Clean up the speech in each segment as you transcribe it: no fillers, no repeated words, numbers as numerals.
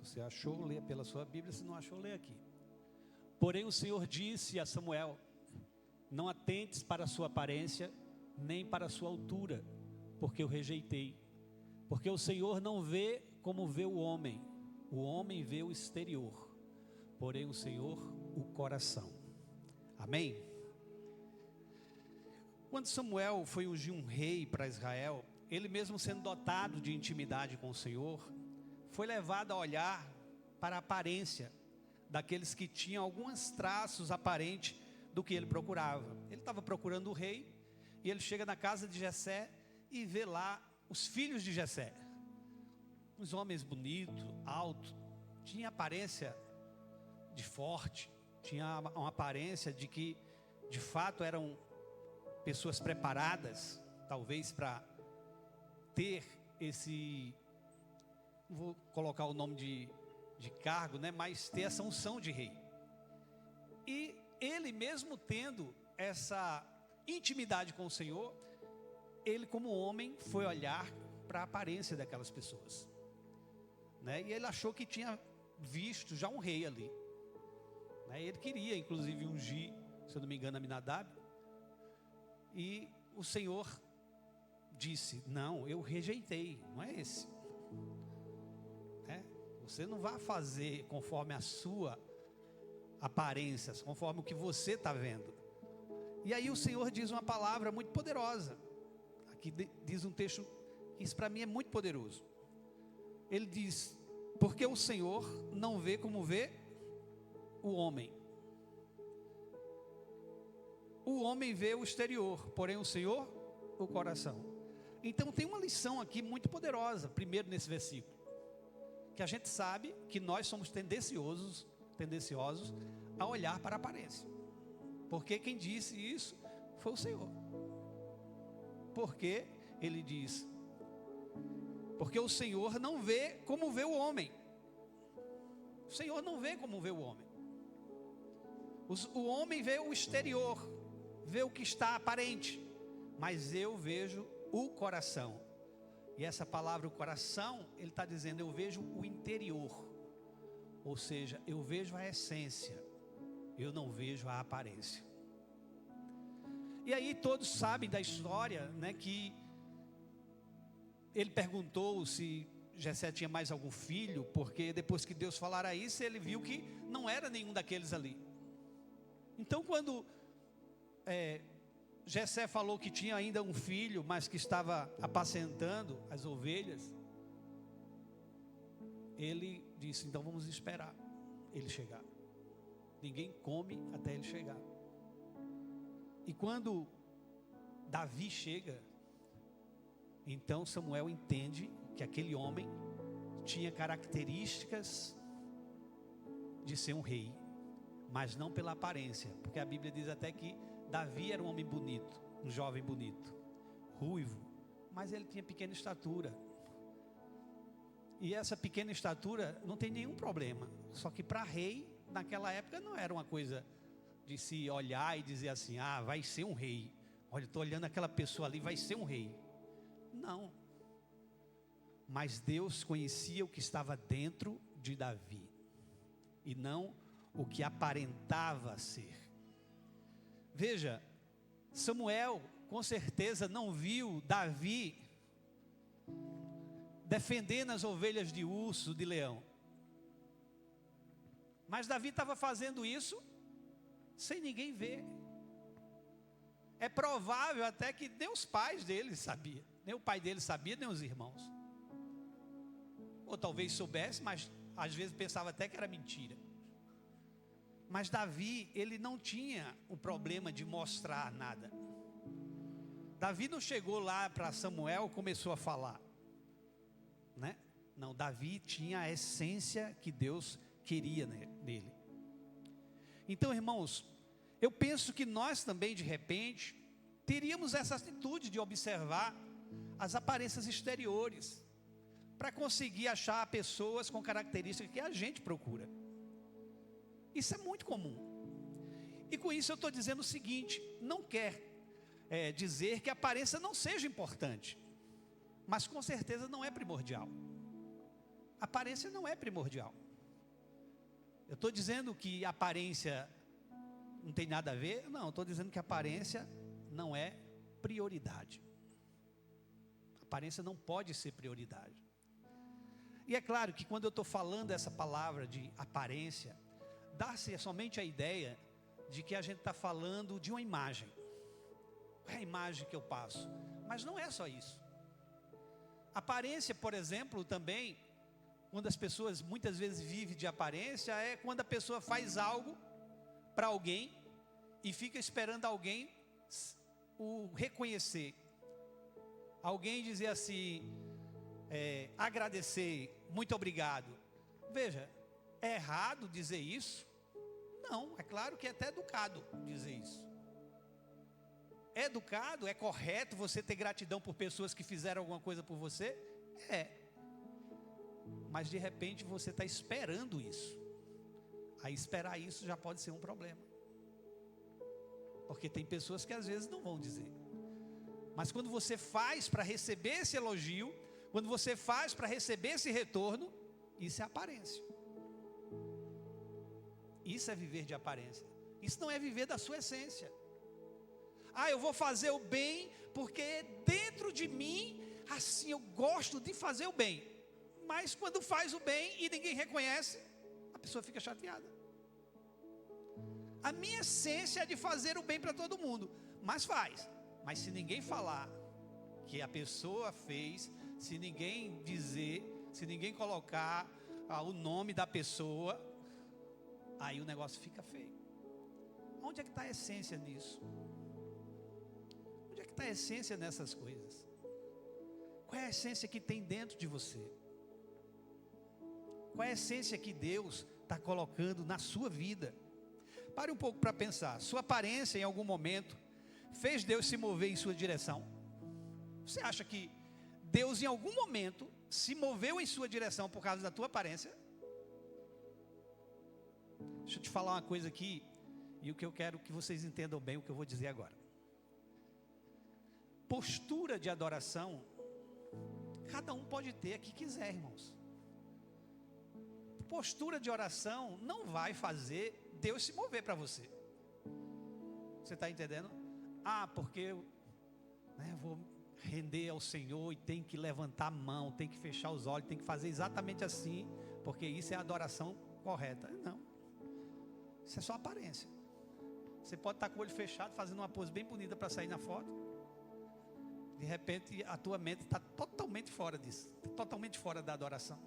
Se você achou, leia pela sua Bíblia. Se não achou, leia aqui. Porém o Senhor disse a Samuel: não atentes para a sua aparência, nem para a sua altura, porque eu rejeitei. Porque o Senhor não vê como vê o homem vê o exterior, porém o Senhor o coração. Amém? Quando Samuel foi ungir um rei para Israel, ele mesmo sendo dotado de intimidade com o Senhor, foi levado a olhar para a aparência daqueles que tinham alguns traços aparentes do que ele procurava. Ele estava procurando o rei, e ele chega na casa de Jessé e vê lá os filhos de Jessé, uns homens bonitos, altos, tinha aparência de forte, tinha uma aparência de que de fato eram pessoas preparadas, talvez para ter esse, não vou colocar o nome de cargo, né, mas ter essa unção de rei. E ele mesmo tendo essa intimidade com o Senhor, ele como homem foi olhar para a aparência daquelas pessoas, né? E ele achou que tinha visto já um rei ali, né? Ele queria inclusive ungir, se eu não me engano, Aminadab. E o Senhor disse: não, eu rejeitei, não é esse, né? Você não vai fazer conforme a sua aparência, conforme o que você está vendo. E aí o Senhor diz uma palavra muito poderosa. Aqui diz um texto, isso para mim é muito poderoso. Ele diz: porque o Senhor não vê como vê o homem. O homem vê o exterior, porém o Senhor o coração. Então tem uma lição aqui muito poderosa, primeiro nesse versículo, que a gente sabe que nós somos tendenciosos a olhar para a aparência. Porque quem disse isso foi o Senhor. Porque ele diz: porque o Senhor não vê como vê o homem. O Senhor não vê como vê o homem. O homem vê o exterior, vê o que está aparente, mas eu vejo o coração. E essa palavra, o coração, ele está dizendo: eu vejo o interior. Ou seja, eu vejo a essência, eu não vejo a aparência. E aí todos sabem da história, né, que ele perguntou se Jessé tinha mais algum filho, porque depois que Deus falara isso, ele viu que não era nenhum daqueles ali. Então quando Jessé falou que tinha ainda um filho, mas que estava apacentando as ovelhas, ele disse: então vamos esperar ele chegar. Ninguém come até ele chegar. E quando Davi chega, então Samuel entende que aquele homem tinha características de ser um rei, mas não pela aparência, porque a Bíblia diz até que Davi era um homem bonito, um jovem bonito, ruivo, mas ele tinha pequena estatura. E essa pequena estatura não tem nenhum problema, só que para rei, naquela época não era uma coisa de se olhar e dizer assim: ah, vai ser um rei. Olha, estou olhando aquela pessoa ali, vai ser um rei. Não. Mas Deus conhecia o que estava dentro de Davi, e não o que aparentava ser. Veja, Samuel com certeza não viu Davi defendendo as ovelhas de urso, de leão. Mas Davi estava fazendo isso sem ninguém ver. É provável até que nem os pais dele sabiam, nem o pai dele sabia, nem os irmãos. Ou talvez soubesse, mas às vezes pensava até que era mentira. Mas Davi, ele não tinha o problema de mostrar nada. Davi não chegou lá para Samuel e começou a falar, né? Não, Davi tinha a essência que Deus queria nele. Então, irmãos, eu penso que nós também, de repente, teríamos essa atitude de observar as aparências exteriores, para conseguir achar pessoas com características que a gente procura. Isso é muito comum. E com isso eu estou dizendo o seguinte: não quer dizer que a aparência não seja importante, mas com certeza não é primordial. Aparência não é primordial. Eu estou dizendo que aparência não tem nada a ver? Não, estou dizendo que aparência não é prioridade. Aparência não pode ser prioridade. E é claro que quando eu estou falando essa palavra de aparência, dá-se somente a ideia de que a gente está falando de uma imagem. Qual é a imagem que eu passo? Mas não é só isso. Aparência, por exemplo, também, quando as pessoas muitas vezes vivem de aparência, é quando a pessoa faz algo para alguém e fica esperando alguém o reconhecer. Alguém dizer assim, agradecer, muito obrigado. Veja, é errado dizer isso? Não, é claro que é até educado dizer isso. É educado, é correto você ter gratidão por pessoas que fizeram alguma coisa por você? É. Mas de repente você está esperando isso. Aí esperar isso já pode ser um problema. Porque tem pessoas que às vezes não vão dizer. Mas quando você faz para receber esse elogio, quando você faz para receber esse retorno, isso é aparência. Isso é viver de aparência. Isso não é viver da sua essência. Ah, eu vou fazer o bem porque dentro de mim, assim, eu gosto de fazer o bem. Mas quando faz o bem e ninguém reconhece, a pessoa fica chateada. A minha essência é de fazer o bem para todo mundo, mas faz. Mas se ninguém falar que a pessoa fez, se ninguém dizer, se ninguém colocar o nome da pessoa, aí o negócio fica feio. Onde é que está a essência nisso? Onde é que está a essência nessas coisas? Qual é a essência que tem dentro de você? Qual é a essência que Deus está colocando na sua vida? Pare um pouco para pensar. Sua aparência em algum momento fez Deus se mover em sua direção? Você acha que Deus em algum momento se moveu em sua direção por causa da tua aparência? Deixa eu te falar uma coisa aqui, e o que eu quero que vocês entendam bem o que eu vou dizer agora. Postura de adoração, cada um pode ter a que quiser, irmãos. Postura de oração não vai fazer Deus se mover para você. Você está entendendo? Ah, porque eu vou render ao Senhor e tem que levantar a mão, tem que fechar os olhos, tem que fazer exatamente assim, porque isso é a adoração correta. Não, isso é só aparência. Você pode estar com o olho fechado, fazendo uma pose bem bonita para sair na foto. De repente a tua mente está totalmente fora disso, totalmente fora da adoração.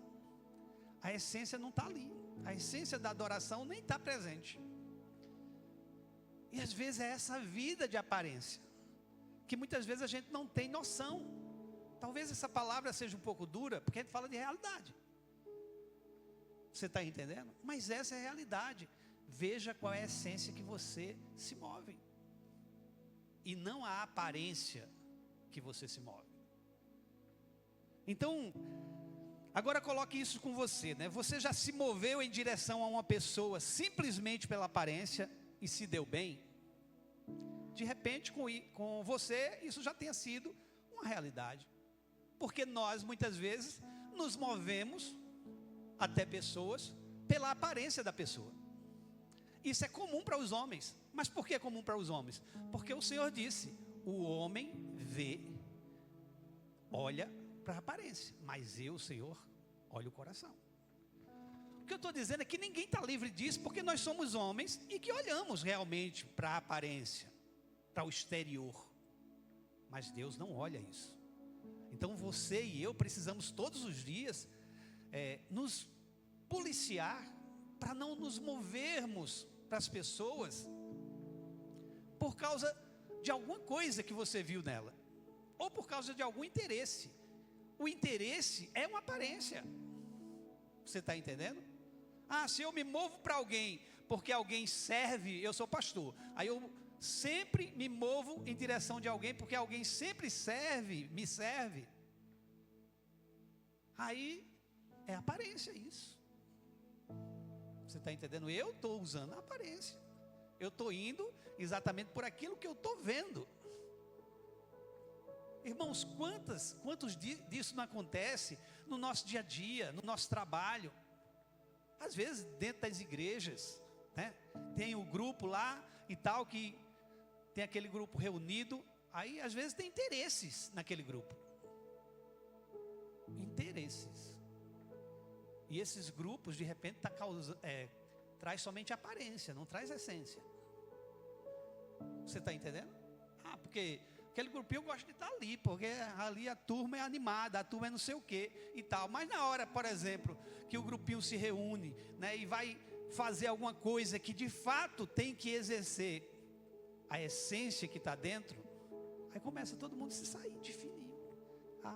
A essência não está ali. A essência da adoração nem está presente. E às vezes é essa vida de aparência que muitas vezes a gente não tem noção. Talvez essa palavra seja um pouco dura, porque a gente fala de realidade. Você está entendendo? Mas essa é a realidade. Veja qual é a essência que você se move. E não a aparência que você se move. Então, agora coloque isso com você, né? Você já se moveu em direção a uma pessoa simplesmente pela aparência e se deu bem? De repente com você isso já tenha sido uma realidade. Porque nós muitas vezes nos movemos até pessoas pela aparência da pessoa. Isso é comum para os homens. Mas por que é comum para os homens? Porque o Senhor disse, o homem olha para a aparência, mas eu, Senhor, olho o coração. O que eu estou dizendo é que ninguém está livre disso, porque nós somos homens e que olhamos realmente para a aparência, para o exterior. Mas Deus não olha isso. Então você e eu precisamos todos os dias nos policiar para não nos movermos para as pessoas por causa de alguma coisa que você viu nela, ou por causa de algum interesse. O interesse é uma aparência. Você está entendendo? Ah, se eu me movo para alguém porque alguém serve, eu sou pastor, aí eu sempre me movo em direção de alguém porque alguém sempre me serve. Aí é aparência isso. Você está entendendo? Eu estou usando a aparência. Eu estou indo exatamente por aquilo que eu estou vendo. Irmãos, quantos disso não acontece no nosso dia a dia, no nosso trabalho? Às vezes dentro das igrejas, né? Tem o grupo lá e tal, que tem aquele grupo reunido, aí às vezes tem interesses naquele grupo. Interesses. E esses grupos de repente traz somente aparência, não traz essência. Você está entendendo? Porque aquele grupinho eu gosto de estar ali, porque ali a turma é animada, a turma é não sei o que e tal. Mas na hora, por exemplo, que o grupinho se reúne, né, e vai fazer alguma coisa que de fato tem que exercer a essência que está dentro, aí começa todo mundo a se sair de fininho.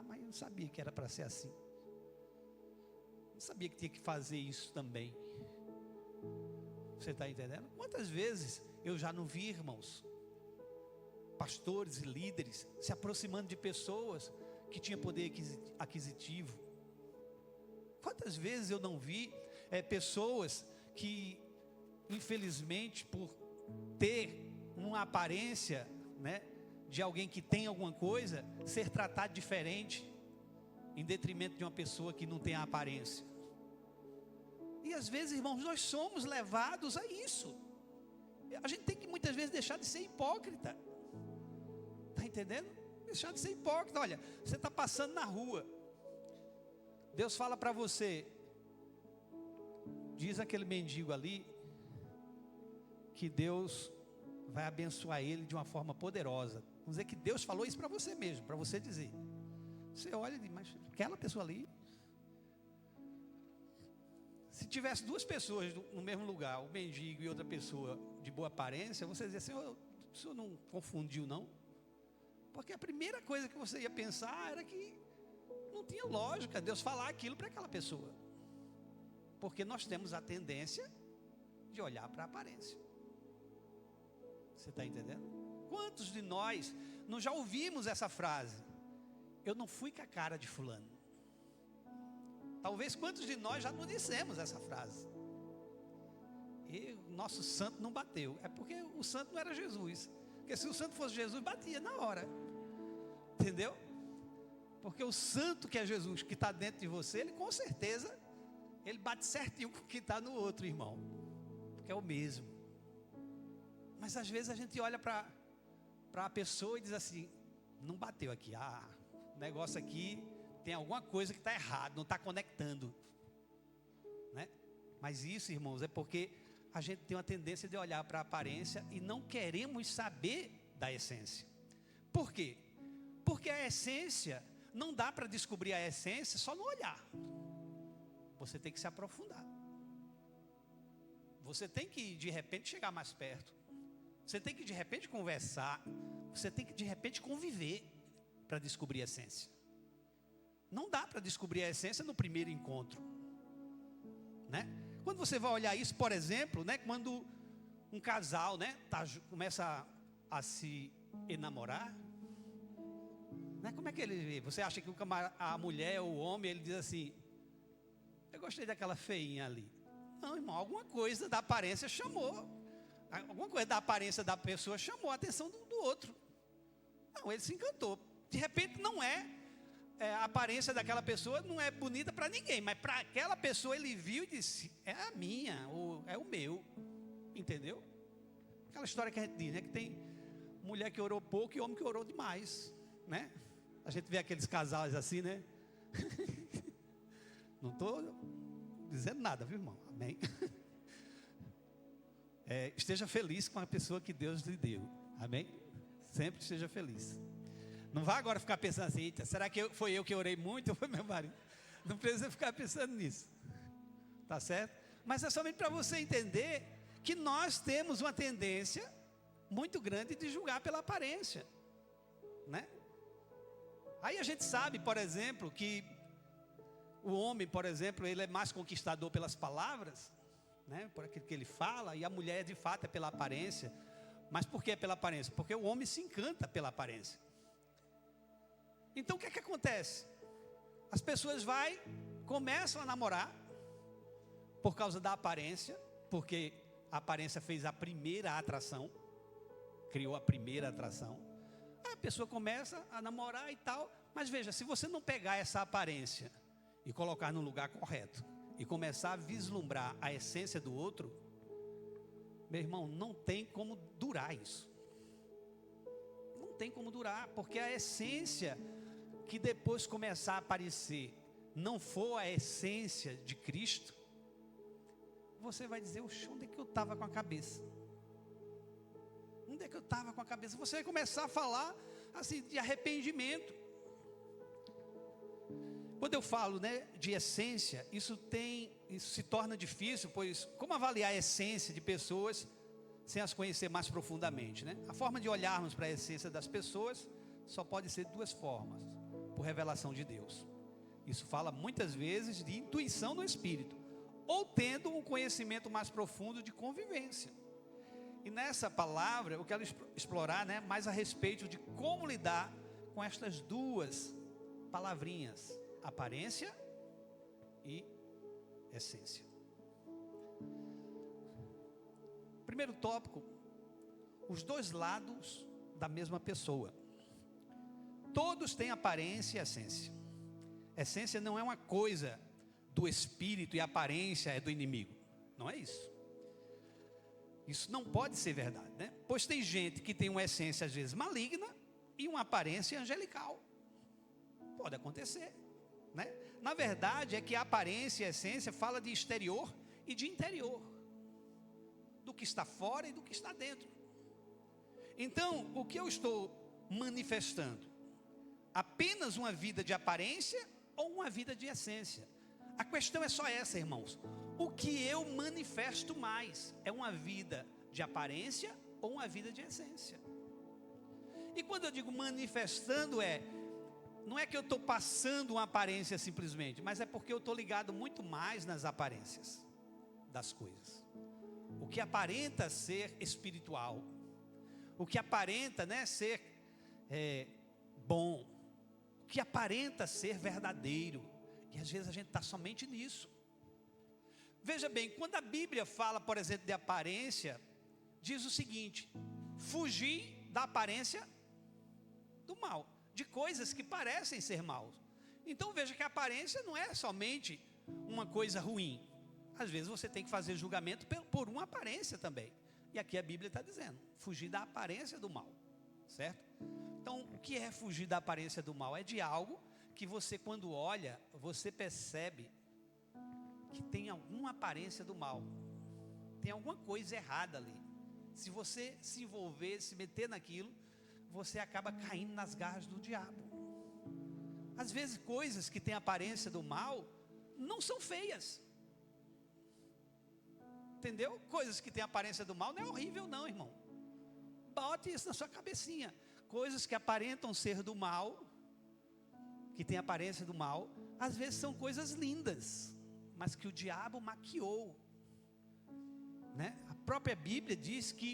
Mas eu não sabia que era para ser assim. Não sabia que tinha que fazer isso também. Você está entendendo? Quantas vezes eu já não vi, irmãos, pastores e líderes se aproximando de pessoas que tinham poder aquisitivo? Quantas vezes eu não vi pessoas que, infelizmente, por ter uma aparência, né, de alguém que tem alguma coisa, ser tratado diferente, em detrimento de uma pessoa que não tem a aparência. E às vezes, irmãos, nós somos levados a isso. A gente tem que muitas vezes deixar de ser hipócrita. Está entendendo? Deixar de ser hipócrita. Olha, você está passando na rua, Deus fala para você, diz aquele mendigo ali, que Deus vai abençoar ele de uma forma poderosa. Vamos dizer que Deus falou isso para você mesmo, para você dizer. Você olha e diz, mas aquela pessoa ali, se tivesse duas pessoas no mesmo lugar, o mendigo e outra pessoa de boa aparência, você dizia assim, o senhor não confundiu não? Porque a primeira coisa que você ia pensar era que não tinha lógica Deus falar aquilo para aquela pessoa. Porque nós temos a tendência de olhar para a aparência. Você está entendendo? Quantos de nós não já ouvimos essa frase? Eu não fui com a cara de fulano. Talvez quantos de nós já não dissemos essa frase? E o nosso santo não bateu. É porque o santo não era Jesus. Porque se o santo fosse Jesus, batia na hora. Entendeu? Porque o santo que é Jesus, que está dentro de você, ele com certeza, ele bate certinho com o que está no outro, irmão. Porque é o mesmo. Mas às vezes a gente olha para a pessoa e diz assim, não bateu aqui. O negócio aqui tem alguma coisa que está errado, não está conectando, né? Mas isso, irmãos, é porque a gente tem uma tendência de olhar para a aparência e não queremos saber da essência. Por quê? Porque a essência, não dá para descobrir a essência só no olhar. Você tem que se aprofundar. Você tem que de repente chegar mais perto. Você tem que de repente conversar. Você tem que de repente conviver para descobrir a essência. Não dá para descobrir a essência no primeiro encontro, né? Quando você vai olhar isso, por exemplo, né, quando um casal, né, começa a se enamorar, né, como é que ele, você acha que a mulher ou o homem, ele diz assim, eu gostei daquela feinha ali. Não, irmão, alguma coisa da aparência chamou. Alguma coisa da aparência da pessoa chamou a atenção do outro. Não, ele se encantou. De repente não a aparência daquela pessoa não é bonita para ninguém, mas para aquela pessoa ele viu e disse, é a minha, ou é o meu. Entendeu? Aquela história que a gente diz, né, que tem mulher que orou pouco e homem que orou demais, né? A gente vê aqueles casais assim, né? Não estou dizendo nada, viu, irmão? Amém? Esteja feliz com a pessoa que Deus lhe deu. Amém? Sempre esteja feliz. Não vá agora ficar pensando assim, será que foi eu que orei muito ou foi meu marido? Não precisa ficar pensando nisso. Tá certo? Mas é somente para você entender que nós temos uma tendência muito grande de julgar pela aparência, né? Aí a gente sabe, por exemplo, que o homem, por exemplo, ele é mais conquistador pelas palavras, né? Por aquilo que ele fala, e a mulher de fato é pela aparência. Mas por que é pela aparência? Porque o homem se encanta pela aparência. Então o que é que acontece? As pessoas começam a namorar por causa da aparência, porque a aparência fez a primeira atração, criou a primeira atração. A pessoa começa a namorar e tal, mas veja, se você não pegar essa aparência e colocar no lugar correto, e começar a vislumbrar a essência do outro, meu irmão, não tem como durar isso. Não tem como durar, porque a essência que depois começar a aparecer não for a essência de Cristo, você vai dizer, oxe, onde é que eu estava com a cabeça? Onde é que eu estava com a cabeça? Você vai começar a falar assim de arrependimento. Quando eu falo, de essência, isso se torna difícil, pois como avaliar a essência de pessoas sem as conhecer mais profundamente, A forma de olharmos para a essência das pessoas só pode ser de duas formas: por revelação de Deus. Isso fala muitas vezes de intuição no espírito, ou tendo um conhecimento mais profundo de convivência. E nessa palavra eu quero explorar, mais a respeito de como lidar com estas duas palavrinhas: aparência e essência. Primeiro tópico: os dois lados da mesma pessoa. Todos têm aparência e essência. Essência não é uma coisa do espírito e aparência é do inimigo. Não é isso. Isso não pode ser verdade, Pois tem gente que tem uma essência às vezes maligna e uma aparência angelical. Pode acontecer, Na verdade é que a aparência e a essência fala de exterior e de interior, do que está fora e do que está dentro. Então, o que eu estou manifestando? Apenas uma vida de aparência ou uma vida de essência? A questão é só essa, irmãos. O que eu manifesto mais? É uma vida de aparência ou uma vida de essência? E quando eu digo manifestando não é que eu estou passando uma aparência simplesmente, mas é porque eu estou ligado muito mais nas aparências das coisas. O que aparenta ser espiritual, o que aparenta ser bom, o que aparenta ser verdadeiro, e às vezes a gente está somente nisso. Veja bem, quando a Bíblia fala, por exemplo, de aparência, diz o seguinte: fugir da aparência do mal, de coisas que parecem ser maus. Então veja que a aparência não é somente uma coisa ruim. Às vezes você tem que fazer julgamento por uma aparência também. E aqui a Bíblia está dizendo, fugir da aparência do mal, certo? Então, o que é fugir da aparência do mal? É de algo que você, quando olha, você percebe que tem alguma aparência do mal. Tem alguma coisa errada ali. Se você se envolver, se meter naquilo, você acaba caindo nas garras do diabo. Às vezes coisas que têm aparência do mal não são feias. Entendeu? Coisas que têm aparência do mal não é horrível não, irmão. Bote isso na sua cabecinha. Coisas que aparentam ser do mal, que têm aparência do mal, às vezes são coisas lindas, mas que o diabo maquiou, A própria Bíblia diz que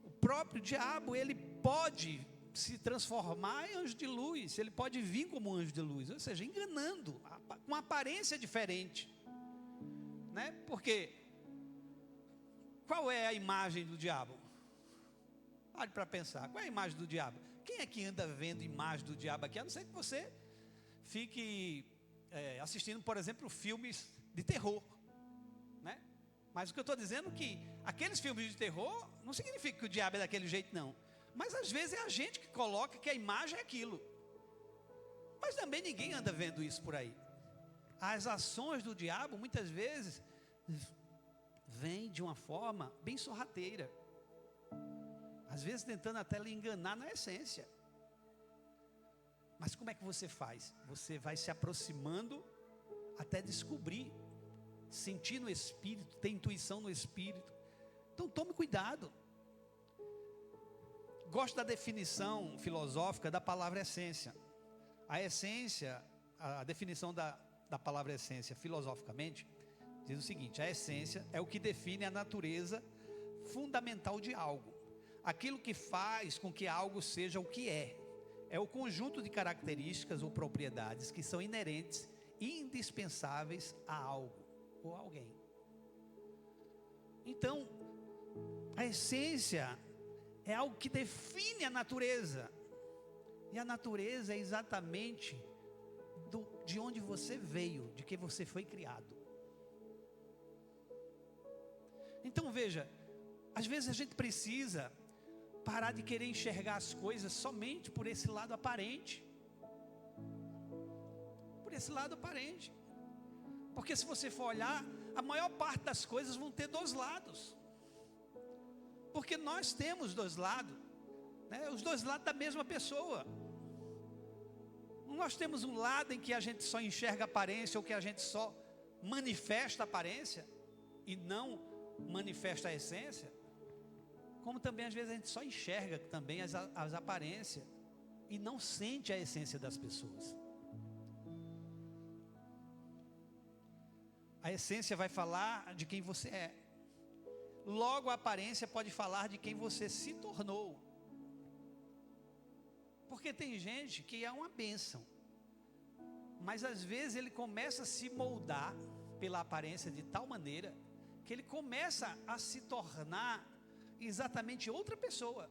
o próprio diabo, ele pode se transformar em anjo de luz, ele pode vir como anjo de luz, ou seja, enganando, com uma aparência diferente, Porque qual é a imagem do diabo? Pare para pensar, qual é a imagem do diabo? Quem é que anda vendo imagem do diabo aqui? A não ser que você fique assistindo, por exemplo, filmes de terror, Mas o que eu estou dizendo é que aqueles filmes de terror não significa que o diabo é daquele jeito não. Mas às vezes é a gente que coloca que a imagem é aquilo. Mas também ninguém anda vendo isso por aí. As ações do diabo muitas vezes vêm de uma forma bem sorrateira. Às vezes tentando até lhe enganar na essência. Mas como é que você faz? Você vai se aproximando até descobrir, sentir no espírito, ter intuição no espírito. Então tome cuidado. Gosto da definição filosófica da palavra essência. A essência, a definição da palavra essência filosoficamente, diz o seguinte: a essência é o que define a natureza fundamental de algo. Aquilo que faz com que algo seja o que é. É o conjunto de características ou propriedades que são inerentes e indispensáveis a algo ou a alguém. Então, a essência é algo que define a natureza. E a natureza é exatamente de onde você veio, de que você foi criado. Então veja, às vezes a gente precisa parar de querer enxergar as coisas somente por esse lado aparente. Por esse lado aparente. Porque se você for olhar, a maior parte das coisas vão ter dois lados. Porque nós temos dois lados, né? Os dois lados da mesma pessoa. Nós temos um lado em que a gente só enxerga a aparência, ou que a gente só manifesta a aparência e não manifesta a essência. Como também às vezes a gente só enxerga também as aparências e não sente a essência das pessoas. A essência vai falar de quem você é. Logo a aparência pode falar de quem você se tornou. Porque tem gente que é uma bênção, mas às vezes ele começa a se moldar pela aparência de tal maneira que ele começa a se tornar exatamente outra pessoa.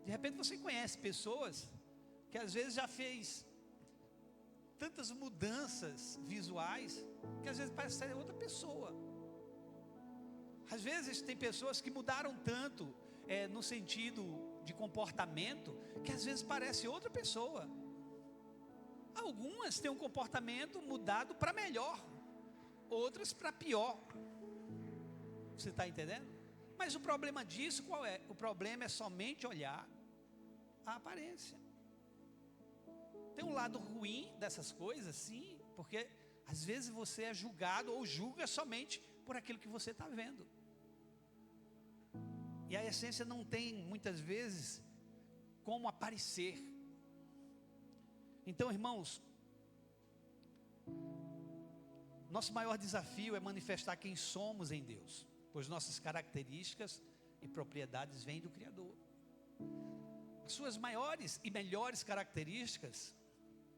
De repente você conhece pessoas que às vezes já fez tantas mudanças visuais que às vezes parece ser outra pessoa. Às vezes tem pessoas que mudaram tanto no sentido de comportamento que às vezes parece outra pessoa. Algumas têm um comportamento mudado para melhor, outras para pior. Você está entendendo? Mas o problema disso qual é? O problema é somente olhar a aparência. Tem um lado ruim dessas coisas, sim, porque às vezes você é julgado ou julga somente por aquilo que você está vendo. E a essência não tem muitas vezes como aparecer. Então, irmãos, nosso maior desafio é manifestar quem somos em Deus, pois nossas características e propriedades vêm do Criador. As suas maiores e melhores características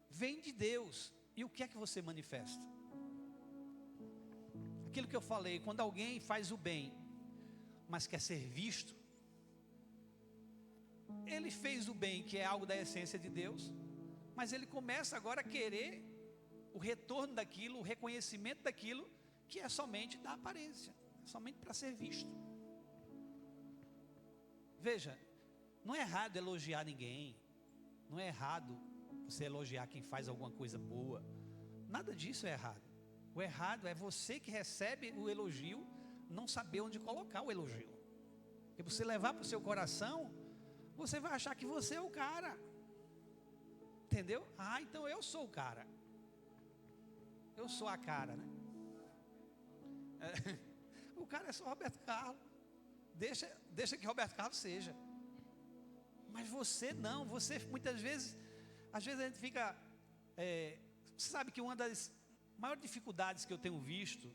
vêm de Deus. E o que é que você manifesta? Aquilo que eu falei, quando alguém faz o bem, mas quer ser visto, ele fez o bem, que é algo da essência de Deus, mas ele começa agora a querer o retorno daquilo, o reconhecimento daquilo, que é somente da aparência, somente para ser visto. Veja, não é errado elogiar ninguém, não é errado você elogiar quem faz alguma coisa boa, nada disso é errado. O errado é você que recebe o elogio não saber onde colocar o elogio. Porque você levar para o seu coração, você vai achar que você é o cara. Entendeu? Ah, então eu sou o cara. Eu sou a cara, né? O cara é só Roberto Carlos. Deixa que Roberto Carlos seja. Mas você não, você muitas vezes, às vezes a gente fica, você sabe que uma das maiores dificuldades que eu tenho visto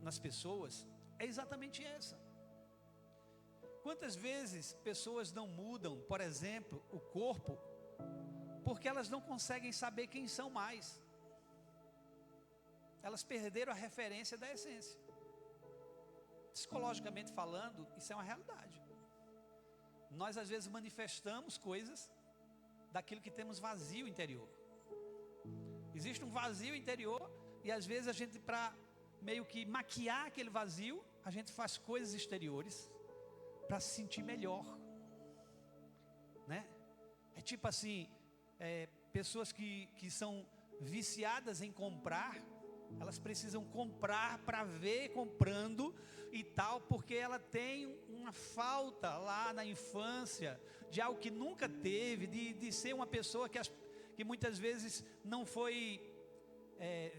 nas pessoas é exatamente essa. Quantas vezes pessoas não mudam, por exemplo, o corpo, porque elas não conseguem saber quem são mais. Elas perderam a referência da essência. Psicologicamente falando, isso é uma realidade. Nós às vezes manifestamos coisas daquilo que temos vazio interior. Existe um vazio interior e às vezes a gente, para meio que maquiar aquele vazio, a gente faz coisas exteriores para se sentir melhor, né? É tipo assim, pessoas que são viciadas em comprar, elas precisam comprar para ver comprando e tal, porque ela tem uma falta lá na infância de algo que nunca teve, de ser uma pessoa que muitas vezes não foi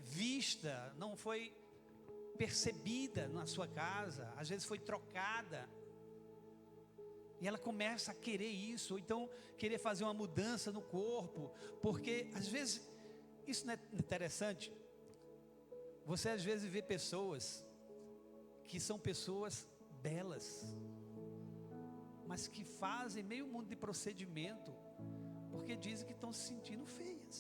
vista, não foi percebida na sua casa, às vezes foi trocada. E ela começa a querer isso, ou então querer fazer uma mudança no corpo, porque às vezes, isso não é interessante? Você às vezes vê pessoas que são pessoas belas, mas que fazem meio mundo de procedimento, porque dizem que estão se sentindo feias.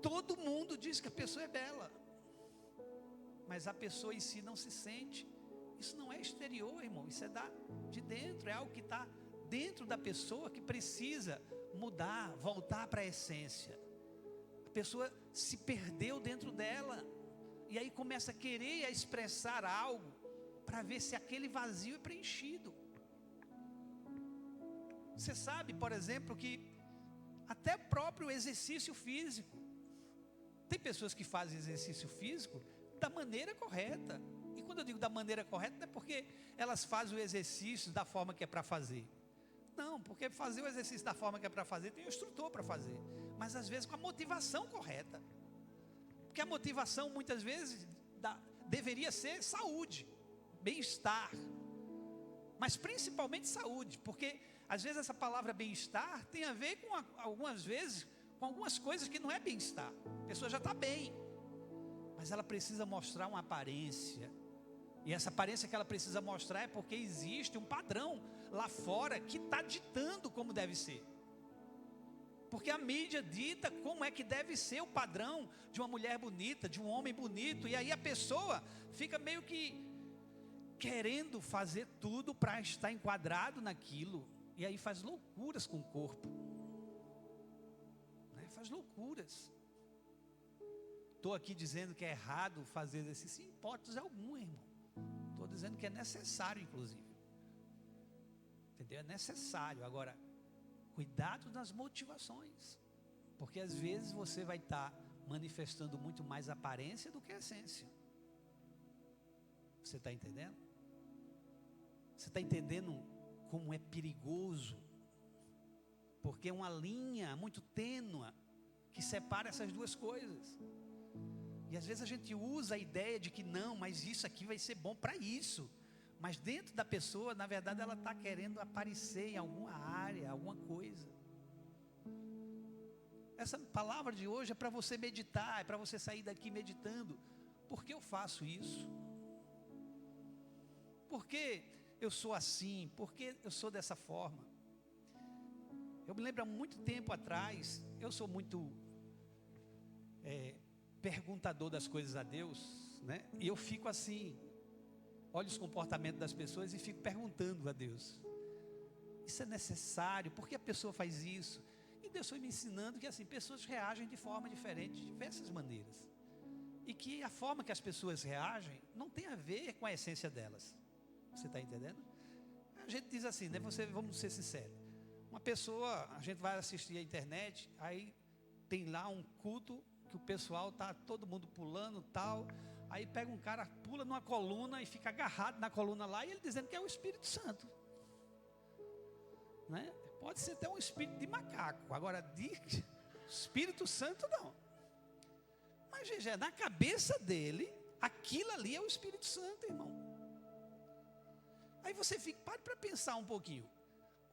Todo mundo diz que a pessoa é bela, mas a pessoa em si não se sente Isso não é exterior, irmão, isso é de dentro, é algo que está dentro da pessoa, que precisa mudar, voltar para a essência. A pessoa se perdeu dentro dela, e aí começa a querer a expressar algo, para ver se aquele vazio é preenchido. Você sabe, por exemplo, que até próprio exercício físico, tem pessoas que fazem exercício físico da maneira correta. E quando eu digo da maneira correta, não é porque elas fazem o exercício da forma que é para fazer. Não, porque fazer o exercício da forma que é para fazer, tem um instrutor para fazer. Mas às vezes com a motivação correta. Porque a motivação muitas vezes deveria ser saúde, bem-estar. Mas principalmente saúde, porque às vezes essa palavra bem-estar tem a ver com algumas vezes com algumas coisas que não é bem-estar. A pessoa já está bem, mas ela precisa mostrar uma aparência. E essa aparência que ela precisa mostrar é porque existe um padrão lá fora que está ditando como deve ser. Porque a mídia dita como é que deve ser o padrão de uma mulher bonita, de um homem bonito. E aí a pessoa fica meio que querendo fazer tudo para estar enquadrado naquilo. E aí faz loucuras com o corpo. Faz loucuras. Estou aqui dizendo que é errado fazer exercício, em hipótese alguma, irmão. Estou dizendo que é necessário, inclusive. Entendeu? É necessário. Agora, cuidado nas motivações. Porque às vezes você vai estar manifestando muito mais aparência do que a essência. Você está entendendo? Você está entendendo como é perigoso? Porque é uma linha muito tênue que separa essas duas coisas. E às vezes a gente usa a ideia de que não, mas isso aqui vai ser bom para isso. Mas dentro da pessoa, na verdade, ela está querendo aparecer em alguma área, alguma coisa. Essa palavra de hoje é para você meditar, é para você sair daqui meditando. Por que eu faço isso? Por que eu sou assim? Por que eu sou dessa forma? Eu me lembro há muito tempo atrás, eu sou muito perguntador das coisas a Deus, né? E eu fico assim, olho os comportamentos das pessoas e fico perguntando a Deus: isso é necessário? Por que a pessoa faz isso? E Deus foi me ensinando que assim, pessoas reagem de forma diferente, de diversas maneiras. E que a forma que as pessoas reagem não tem a ver com a essência delas. Você está entendendo? A gente diz assim, né? Vamos ser sinceros. Uma pessoa, a gente vai assistir a internet, aí tem lá um culto que o pessoal está todo mundo pulando tal, aí pega um cara, pula numa coluna e fica agarrado na coluna lá, e ele dizendo que é o Espírito Santo, né? Pode ser até um espírito de macaco, agora de Espírito Santo não. Mas veja, na cabeça dele, aquilo ali é o Espírito Santo, irmão. Aí você fica, pare para pensar um pouquinho.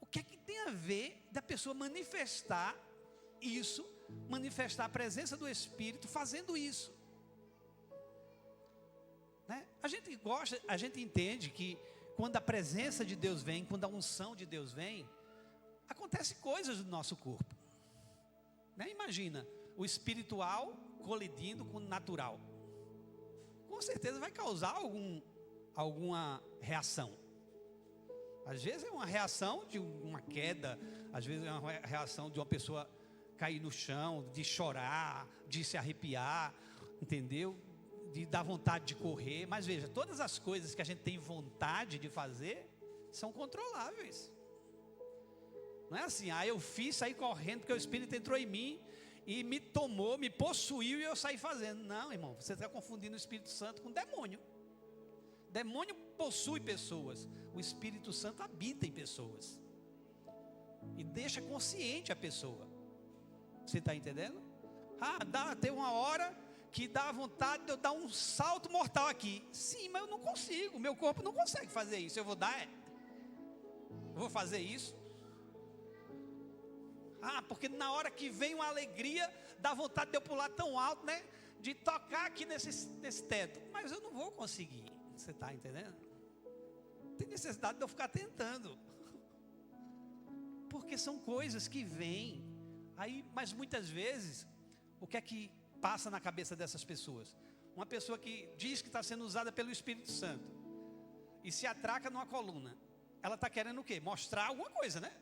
O que é que tem a ver da pessoa manifestar isso, manifestar a presença do Espírito fazendo isso? Né? A gente entende que quando a presença de Deus vem, quando a unção de Deus vem, acontece coisas no nosso corpo. Né? Imagina, o espiritual colidindo com o natural. Com certeza vai causar alguma reação. Às vezes é uma reação de uma queda, às vezes é uma reação de uma pessoa cair no chão, de chorar, de se arrepiar, entendeu? De dar vontade de correr. Mas veja, todas as coisas que a gente tem vontade de fazer são controláveis. Não é assim, eu fiz, saí correndo porque o Espírito entrou em mim e me tomou, me possuiu e eu saí fazendo. Não, irmão, você está confundindo o Espírito Santo com o demônio. Demônio possui pessoas, o Espírito Santo habita em pessoas e deixa consciente a pessoa. Você está entendendo? Tem uma hora que dá vontade de eu dar um salto mortal aqui. Sim, mas eu não consigo, meu corpo não consegue fazer isso. Eu vou fazer isso. Porque na hora que vem uma alegria, dá vontade de eu pular tão alto, né? De tocar aqui nesse teto. Mas eu não vou conseguir. Você está entendendo? Tem necessidade de eu ficar tentando. Porque são coisas que vêm. Mas muitas vezes, o que é que passa na cabeça dessas pessoas? Uma pessoa que diz que está sendo usada pelo Espírito Santo. e se atraca numa coluna, ela está querendo o quê? Mostrar alguma coisa, né?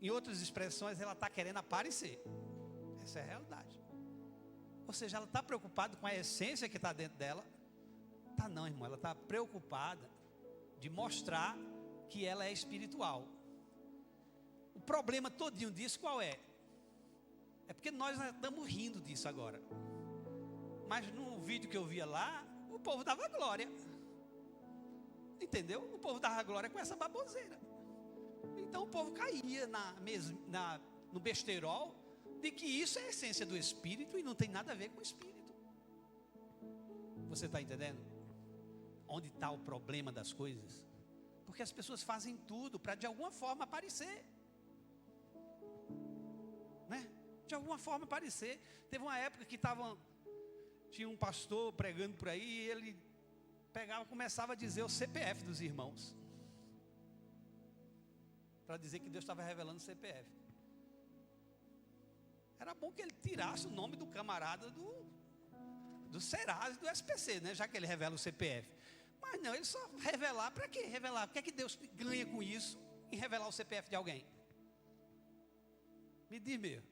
Em outras expressões, ela está querendo aparecer. Essa é a realidade. Ou seja, ela está preocupada com a essência que está dentro dela. Tá não, irmão, ela está preocupada de mostrar que ela é espiritual. O problema todinho disso qual é? É porque nós estamos rindo disso agora. Mas no vídeo que eu via lá, o povo dava glória. Entendeu? O povo dava glória com essa baboseira. Então o povo caía no besteirol de que isso é a essência do Espírito e não tem nada a ver com o Espírito. Você está entendendo? Onde está o problema das coisas? Porque as pessoas fazem tudo para de alguma forma aparecer, né? De alguma forma aparecer. Teve uma época que tinha um pastor pregando por aí e ele começava a dizer o CPF dos irmãos, para dizer que Deus estava revelando o CPF. Era bom que ele tirasse o nome do camarada do Serasa e do SPC, né? Já que ele revela o CPF. Mas não, ele só revelar, para quê? Revelar, o que é que Deus ganha com isso, em revelar o CPF de alguém? Me diz mesmo.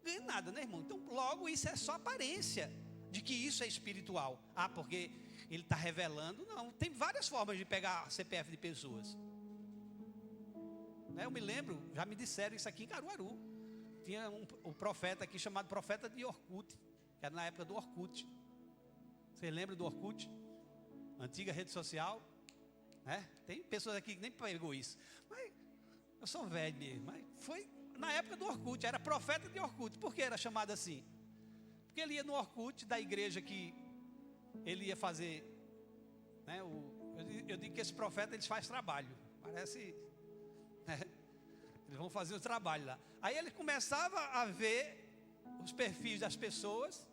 Ganha nada, né, irmão? Então logo isso é só aparência de que isso é espiritual. Ah, porque ele está revelando. Não, tem várias formas de pegar CPF de pessoas, né? Eu me lembro, já me disseram isso aqui em Caruaru. Tinha um profeta aqui chamado profeta de Orkut, que era na época do Orkut. Você lembra do Orkut? Antiga rede social, né? Tem pessoas aqui que nem pegou isso, mas eu sou velho mesmo. Mas foi na época do Orkut, era profeta de Orkut. Por que era chamado assim? Porque ele ia no Orkut da igreja que ele ia fazer, né? Eu digo que esse profeta eles faz trabalho, parece, né? Eles vão fazer o trabalho lá. Aí ele começava a ver os perfis das pessoas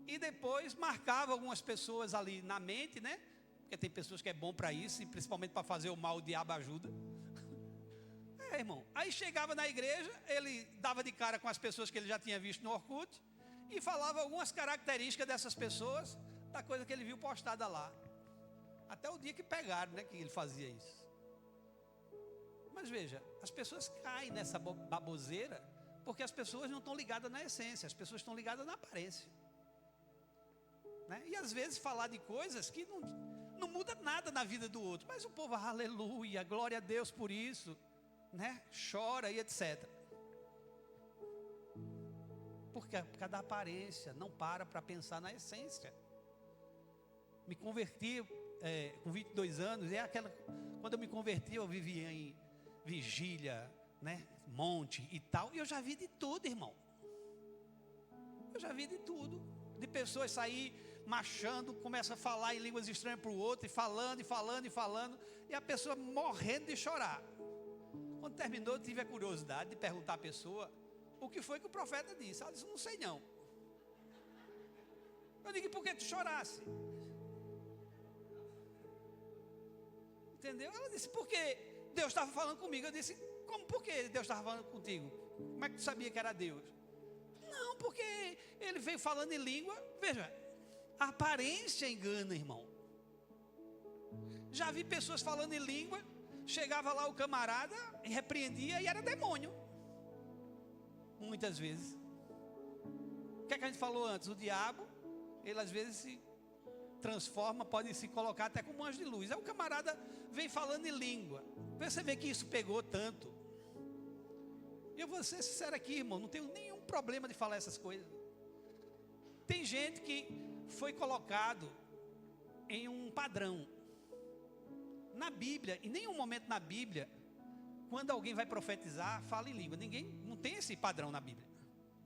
e depois marcava algumas pessoas ali na mente, né? Porque tem pessoas que é bom para isso, e principalmente para fazer o mal, o diabo ajuda. Irmão, aí chegava na igreja, ele dava de cara com as pessoas que ele já tinha visto no Orkut e falava algumas características dessas pessoas, da coisa que ele viu postada lá. Até o dia que pegaram, né, que ele fazia isso. Mas veja, as pessoas caem nessa baboseira porque as pessoas não estão ligadas na essência, as pessoas estão ligadas na aparência, né? E às vezes falar de coisas que não muda nada na vida do outro, mas o povo, aleluia, glória a Deus por isso, né? Chora e etc. Por causa da aparência, não para pensar na essência. Me converti com 22 anos, quando eu me converti eu vivia em vigília, né? Monte e tal, e eu já vi de tudo, irmão. Eu já vi de tudo, de pessoas sair marchando, começa a falar em línguas estranhas para o outro, e falando, e a pessoa morrendo de chorar. Quando terminou, eu tive a curiosidade de perguntar à pessoa o que foi que o profeta disse. Ela disse, não sei não. Eu digo, por que tu chorasse? Entendeu? Ela disse, porque Deus estava falando comigo. Eu disse, como, por que Deus estava falando contigo? Como é que tu sabia que era Deus? Não, porque ele veio falando em língua. Veja, a aparência engana, irmão. Já vi pessoas falando em língua, chegava lá o camarada e repreendia e era demônio. Muitas vezes. O que é que a gente falou antes? O diabo, ele às vezes se transforma, pode se colocar até como anjo de luz. Aí o camarada vem falando em língua. Você vê que isso pegou tanto. E eu vou ser sincero aqui, irmão, não tenho nenhum problema de falar essas coisas. Tem gente que foi colocado em um padrão. Na Bíblia, em nenhum momento na Bíblia, quando alguém vai profetizar, fala em língua. Não tem esse padrão na Bíblia.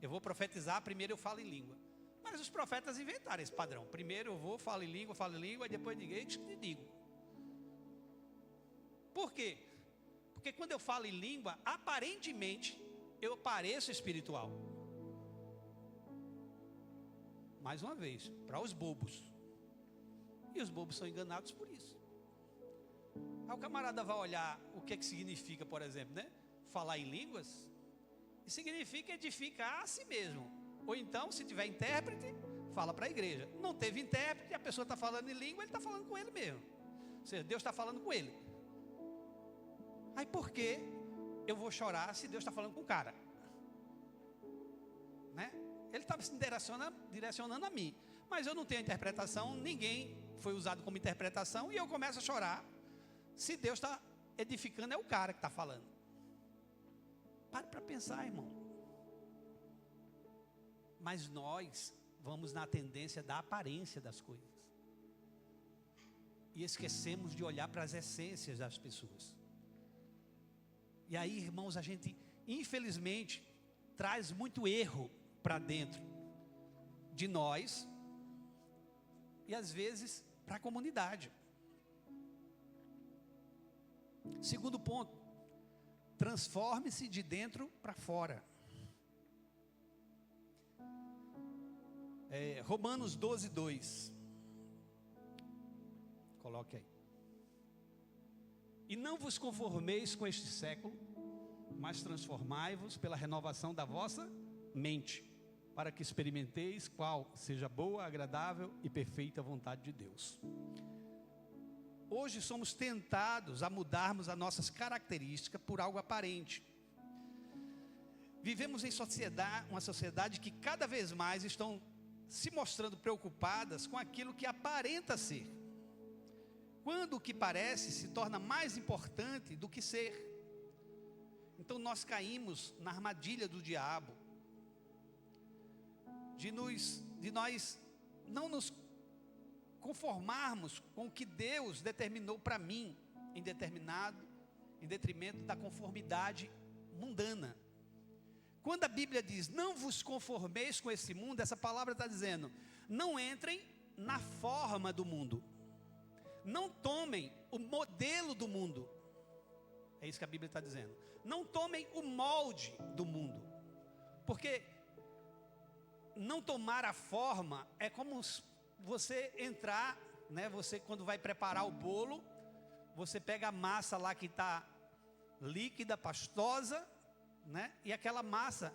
Eu vou profetizar, primeiro eu falo em língua. Mas os profetas inventaram esse padrão. Primeiro eu vou, falo em língua, e depois digo. Por quê? Porque quando eu falo em língua, aparentemente, eu pareço espiritual. Mais uma vez, para os bobos. E os bobos são enganados por isso. Aí o camarada vai olhar o que significa, por exemplo, né? Falar em línguas. E significa edificar a si mesmo. Ou então, se tiver intérprete, fala para a igreja. Não teve intérprete, a pessoa está falando em língua, ele está falando com ele mesmo. Ou seja, Deus está falando com ele. Aí por que eu vou chorar se Deus está falando com o cara? Né? Ele estava se direcionando a mim. Mas eu não tenho interpretação, ninguém foi usado como interpretação, e eu começo a chorar. Se Deus está edificando, é o cara que está falando. Pare para pensar, irmão. Mas nós vamos na tendência da aparência das coisas. E esquecemos de olhar para as essências das pessoas. E aí, irmãos, a gente, infelizmente, traz muito erro para dentro de nós e às vezes para a comunidade. Segundo ponto, transforme-se de dentro para fora. Romanos 12:2. Coloque aí. E não vos conformeis com este século, mas transformai-vos pela renovação da vossa mente, para que experimenteis qual seja boa, agradável e perfeita vontade de Deus. Hoje somos tentados a mudarmos as nossas características por algo aparente. Vivemos em uma sociedade que cada vez mais estão se mostrando preocupadas com aquilo que aparenta ser, quando o que parece se torna mais importante do que ser. Então nós caímos na armadilha do diabo, de nós não nos conformarmos com o que Deus determinou para mim, em detrimento da conformidade mundana. Quando a Bíblia diz, não vos conformeis com esse mundo, essa palavra está dizendo, não entrem na forma do mundo, não tomem o modelo do mundo, é isso que a Bíblia está dizendo, não tomem o molde do mundo, porque não tomar a forma é como você entrar, né? Você quando vai preparar o bolo, você pega a massa lá que está líquida, pastosa, né? E aquela massa,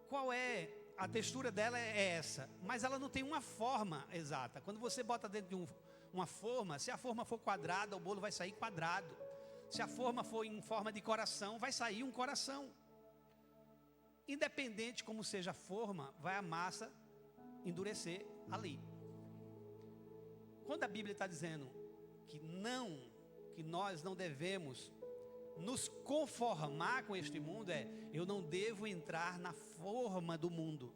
qual é? A textura dela é essa, mas ela não tem uma forma exata. Quando você bota dentro de uma forma, se a forma for quadrada, o bolo vai sair quadrado. Se a forma for em forma de coração, vai sair um coração. Independente como seja a forma, vai a massa endurecer ali. Quando a Bíblia está dizendo que nós não devemos nos conformar com este mundo, eu não devo entrar na forma do mundo,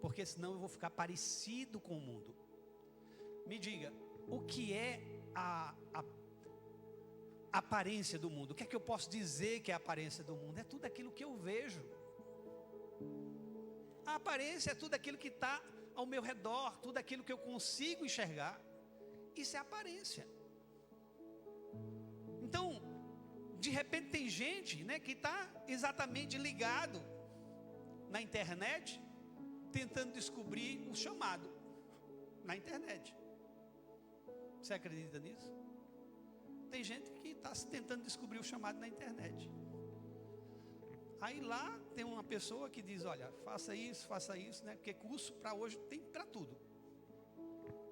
porque senão eu vou ficar parecido com o mundo. Me diga, o que é a aparência do mundo? O que é que eu posso dizer que é a aparência do mundo? É tudo aquilo que eu vejo. A aparência é tudo aquilo que está ao meu redor, tudo aquilo que eu consigo enxergar. Isso é aparência. Então, de repente tem gente, né, que está exatamente ligado na internet, tentando descobrir o chamado na internet. Você acredita nisso? Tem gente que está tentando descobrir o chamado na internet. Aí lá tem uma pessoa que diz, olha, faça isso, né? Porque curso para hoje tem para tudo.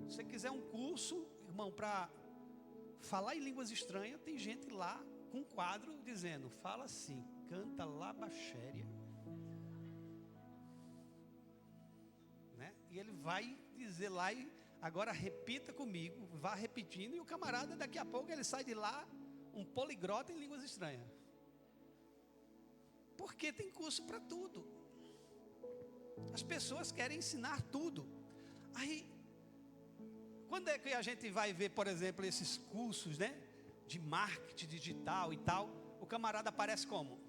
Se você quiser um curso, irmão, para falar em línguas estranhas, tem gente lá com um quadro dizendo, fala assim, canta labaxéria. Né? E ele vai dizer lá e agora repita comigo, vá repetindo, e o camarada daqui a pouco ele sai de lá um poliglota em línguas estranhas. Porque tem curso para tudo. As pessoas querem ensinar tudo. Aí, quando é que a gente vai ver, por exemplo, esses cursos, né, de marketing digital e tal, o camarada aparece como?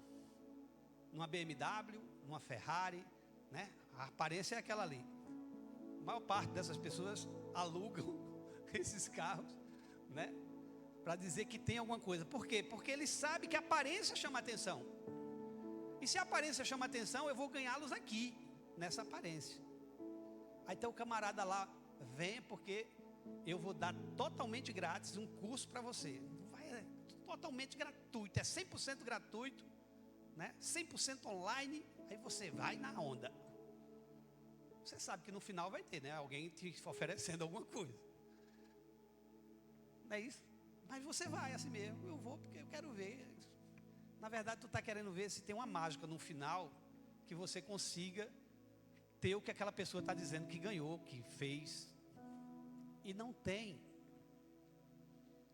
Numa BMW, numa Ferrari, né? A aparência é aquela ali. A maior parte dessas pessoas alugam esses carros, né, para dizer que tem alguma coisa. Por quê? Porque ele sabe que a aparência chama atenção. E se a aparência chama atenção, eu vou ganhá-los aqui, nessa aparência. Aí então o camarada lá, vem porque eu vou dar totalmente grátis um curso para você. É totalmente gratuito, é 100% gratuito, né? 100% online, aí você vai na onda. Você sabe que no final vai ter, né? Alguém te oferecendo alguma coisa. Não é isso? Mas você vai assim mesmo. Eu vou porque eu quero ver. Na verdade, tu está querendo ver se tem uma mágica no final que você consiga ter o que aquela pessoa está dizendo que ganhou, que fez. E não tem.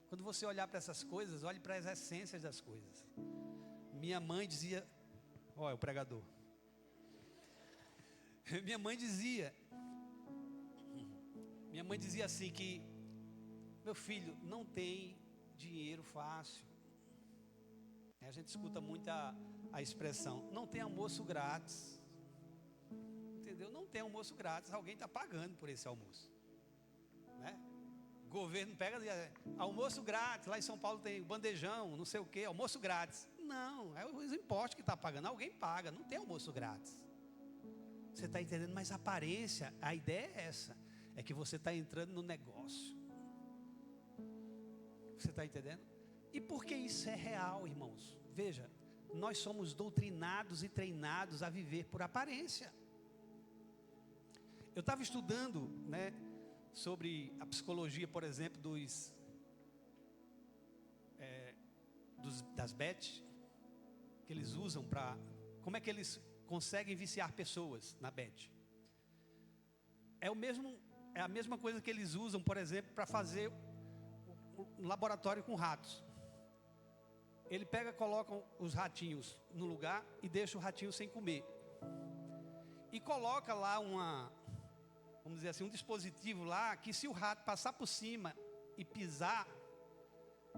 Quando você olhar para essas coisas, olhe para as essências das coisas. Minha mãe dizia, olha o pregador. Minha mãe dizia assim que, meu filho, não tem dinheiro fácil. A gente escuta muito a expressão, não tem almoço grátis. Entendeu? Não tem almoço grátis, alguém está pagando por esse almoço. Né? O governo pega e diz, almoço grátis, lá em São Paulo tem bandejão, não sei o que, almoço grátis. Não, é os impostos que está pagando, alguém paga, não tem almoço grátis. Você está entendendo? Mas a aparência, a ideia é essa, é que você está entrando no negócio. Você está entendendo? E por que isso é real, irmãos? Veja, nós somos doutrinados e treinados a viver por aparência. Eu estava estudando, né, sobre a psicologia, por exemplo, das bets, que eles usam para... Como é que eles conseguem viciar pessoas na bet? É a mesma coisa que eles usam, por exemplo, para fazer um laboratório com ratos. Ele pega, coloca os ratinhos no lugar e deixa o ratinho sem comer. E coloca lá vamos dizer assim, um dispositivo lá, que se o rato passar por cima e pisar,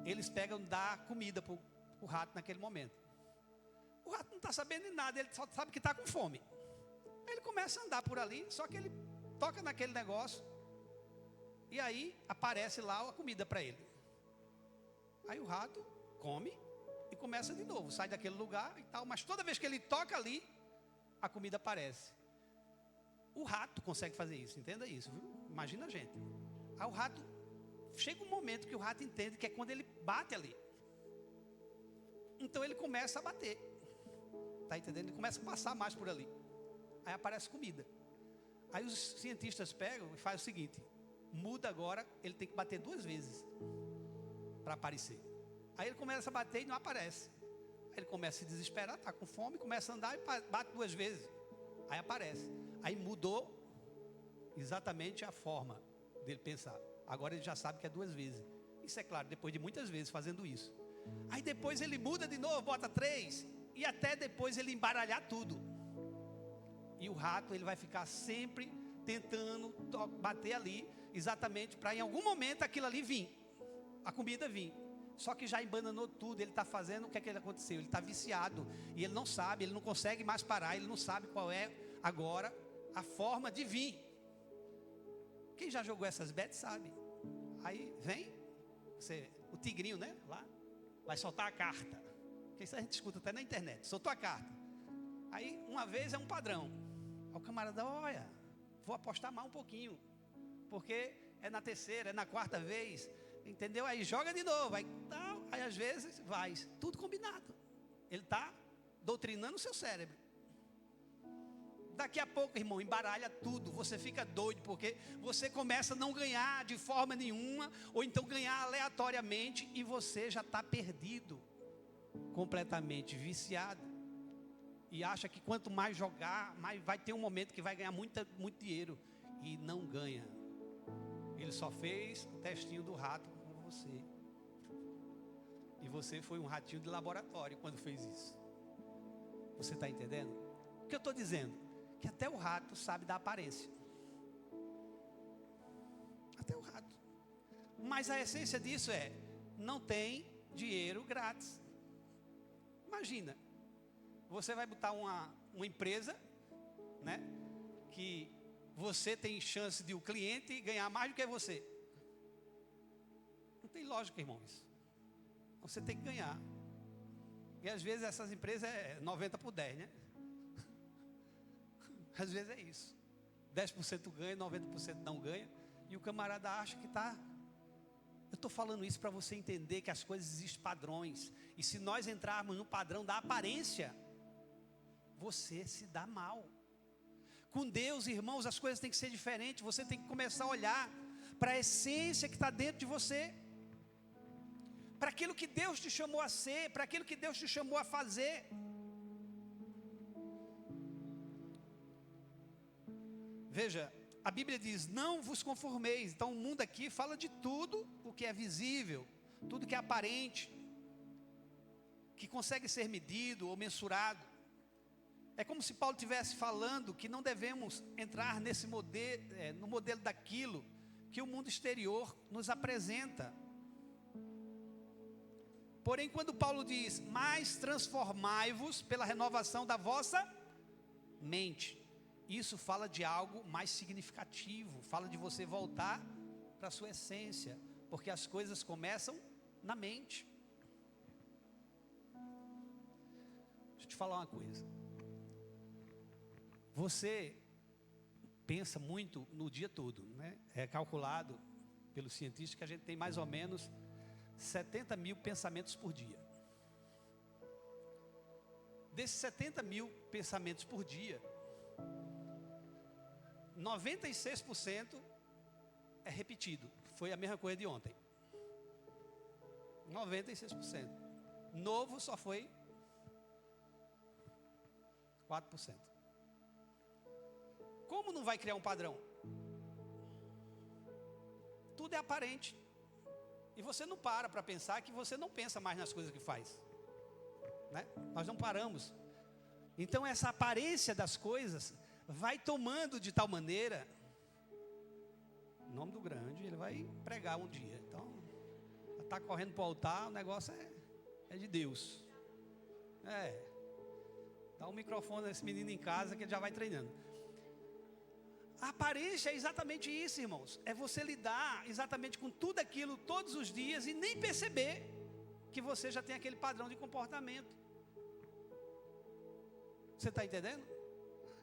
eles pegam e dão comida para o rato naquele momento. O rato não está sabendo de nada, ele só sabe que está com fome. Ele começa a andar por ali, só que ele toca naquele negócio, e aí aparece lá a comida para ele. Aí o rato come e começa de novo, sai daquele lugar e tal, mas toda vez que ele toca ali, a comida aparece. O rato consegue fazer isso, entenda isso, viu? Imagina a gente. Aí o rato, chega um momento que o rato entende que é quando ele bate ali. Então ele começa a bater. Está entendendo? Ele começa a passar mais por ali. Aí aparece comida. Aí os cientistas pegam e fazem o seguinte: muda agora, ele tem que bater 2 vezes para aparecer. Aí ele começa a bater e não aparece. Aí ele começa a se desesperar, está com fome, começa a andar e bate 2 vezes. Aí aparece. Aí mudou exatamente a forma dele pensar. Agora ele já sabe que é 2 vezes. Isso é claro, depois de muitas vezes fazendo isso. Aí depois ele muda de novo, bota 3. E até depois ele embaralhar tudo. E o rato, ele vai ficar sempre tentando bater ali, exatamente para em algum momento aquilo ali vir, a comida vir. Só que já embananou tudo, ele está fazendo, o que é que ele aconteceu? Ele está viciado, e ele não sabe, ele não consegue mais parar, ele não sabe qual é agora a forma de vir. Quem já jogou essas bets sabe. Aí vem, o tigrinho, né, lá, vai soltar a carta, que isso a gente escuta até na internet, soltou a carta. Aí uma vez é um padrão. Aí o camarada, olha, vou apostar mais um pouquinho, porque é na terceira, é na quarta vez, entendeu? Aí joga de novo, aí às vezes vai, tudo combinado. Ele está doutrinando o seu cérebro. Daqui a pouco, irmão, embaralha tudo, você fica doido, porque você começa a não ganhar de forma nenhuma, ou então ganhar aleatoriamente, e você já está perdido, completamente viciado. E acha que quanto mais jogar, mais vai ter um momento que vai ganhar muito dinheiro. E não ganha. Ele só fez o testinho do rato com você. E você foi um ratinho de laboratório quando fez isso. Você está entendendo? O que eu estou dizendo? Que até o rato sabe da aparência. Até o rato. Mas a essência disso é, não tem dinheiro grátis. Imagina. Você vai botar uma empresa, né, que você tem chance de o cliente ganhar mais do que você. Não tem lógica, irmãos. Você tem que ganhar. E às vezes essas empresas é 90/10, né? Às vezes é isso. 10% ganha, 90% não ganha. E o camarada acha que está... Eu estou falando isso para você entender que as coisas existem padrões. E se nós entrarmos no padrão da aparência, você se dá mal. Com Deus, irmãos, as coisas têm que ser diferentes. Você tem que começar a olhar para a essência que está dentro de você, para aquilo que Deus te chamou a ser, para aquilo que Deus te chamou a fazer. Veja, a Bíblia diz: não vos conformeis. Então o mundo aqui fala de tudo o que é visível, tudo que é aparente, que consegue ser medido ou mensurado. É como se Paulo estivesse falando que não devemos entrar nesse modelo, no modelo daquilo que o mundo exterior nos apresenta. Porém, quando Paulo diz: mas transformai-vos pela renovação da vossa mente, isso fala de algo mais significativo, fala de você voltar para a sua essência, porque as coisas começam na mente. Deixa eu te falar uma coisa. Você pensa muito no dia todo, né? É calculado pelos cientistas que a gente tem mais ou menos 70 mil pensamentos por dia. Desses 70 mil pensamentos por dia, 96% é repetido. Foi a mesma coisa de ontem. 96%. Novo só foi 4%. Como não vai criar um padrão? Tudo é aparente. E você não para pensar que você não pensa mais nas coisas que faz, né? Nós não paramos. Então essa aparência das coisas vai tomando de tal maneira. Em nome do grande, ele vai pregar um dia. Então, está correndo para o altar, o negócio é de Deus. Dá um microfone nesse menino em casa que ele já vai treinando. A aparência é exatamente isso, irmãos. É você lidar exatamente com tudo aquilo todos os dias e nem perceber que você já tem aquele padrão de comportamento. Você está entendendo?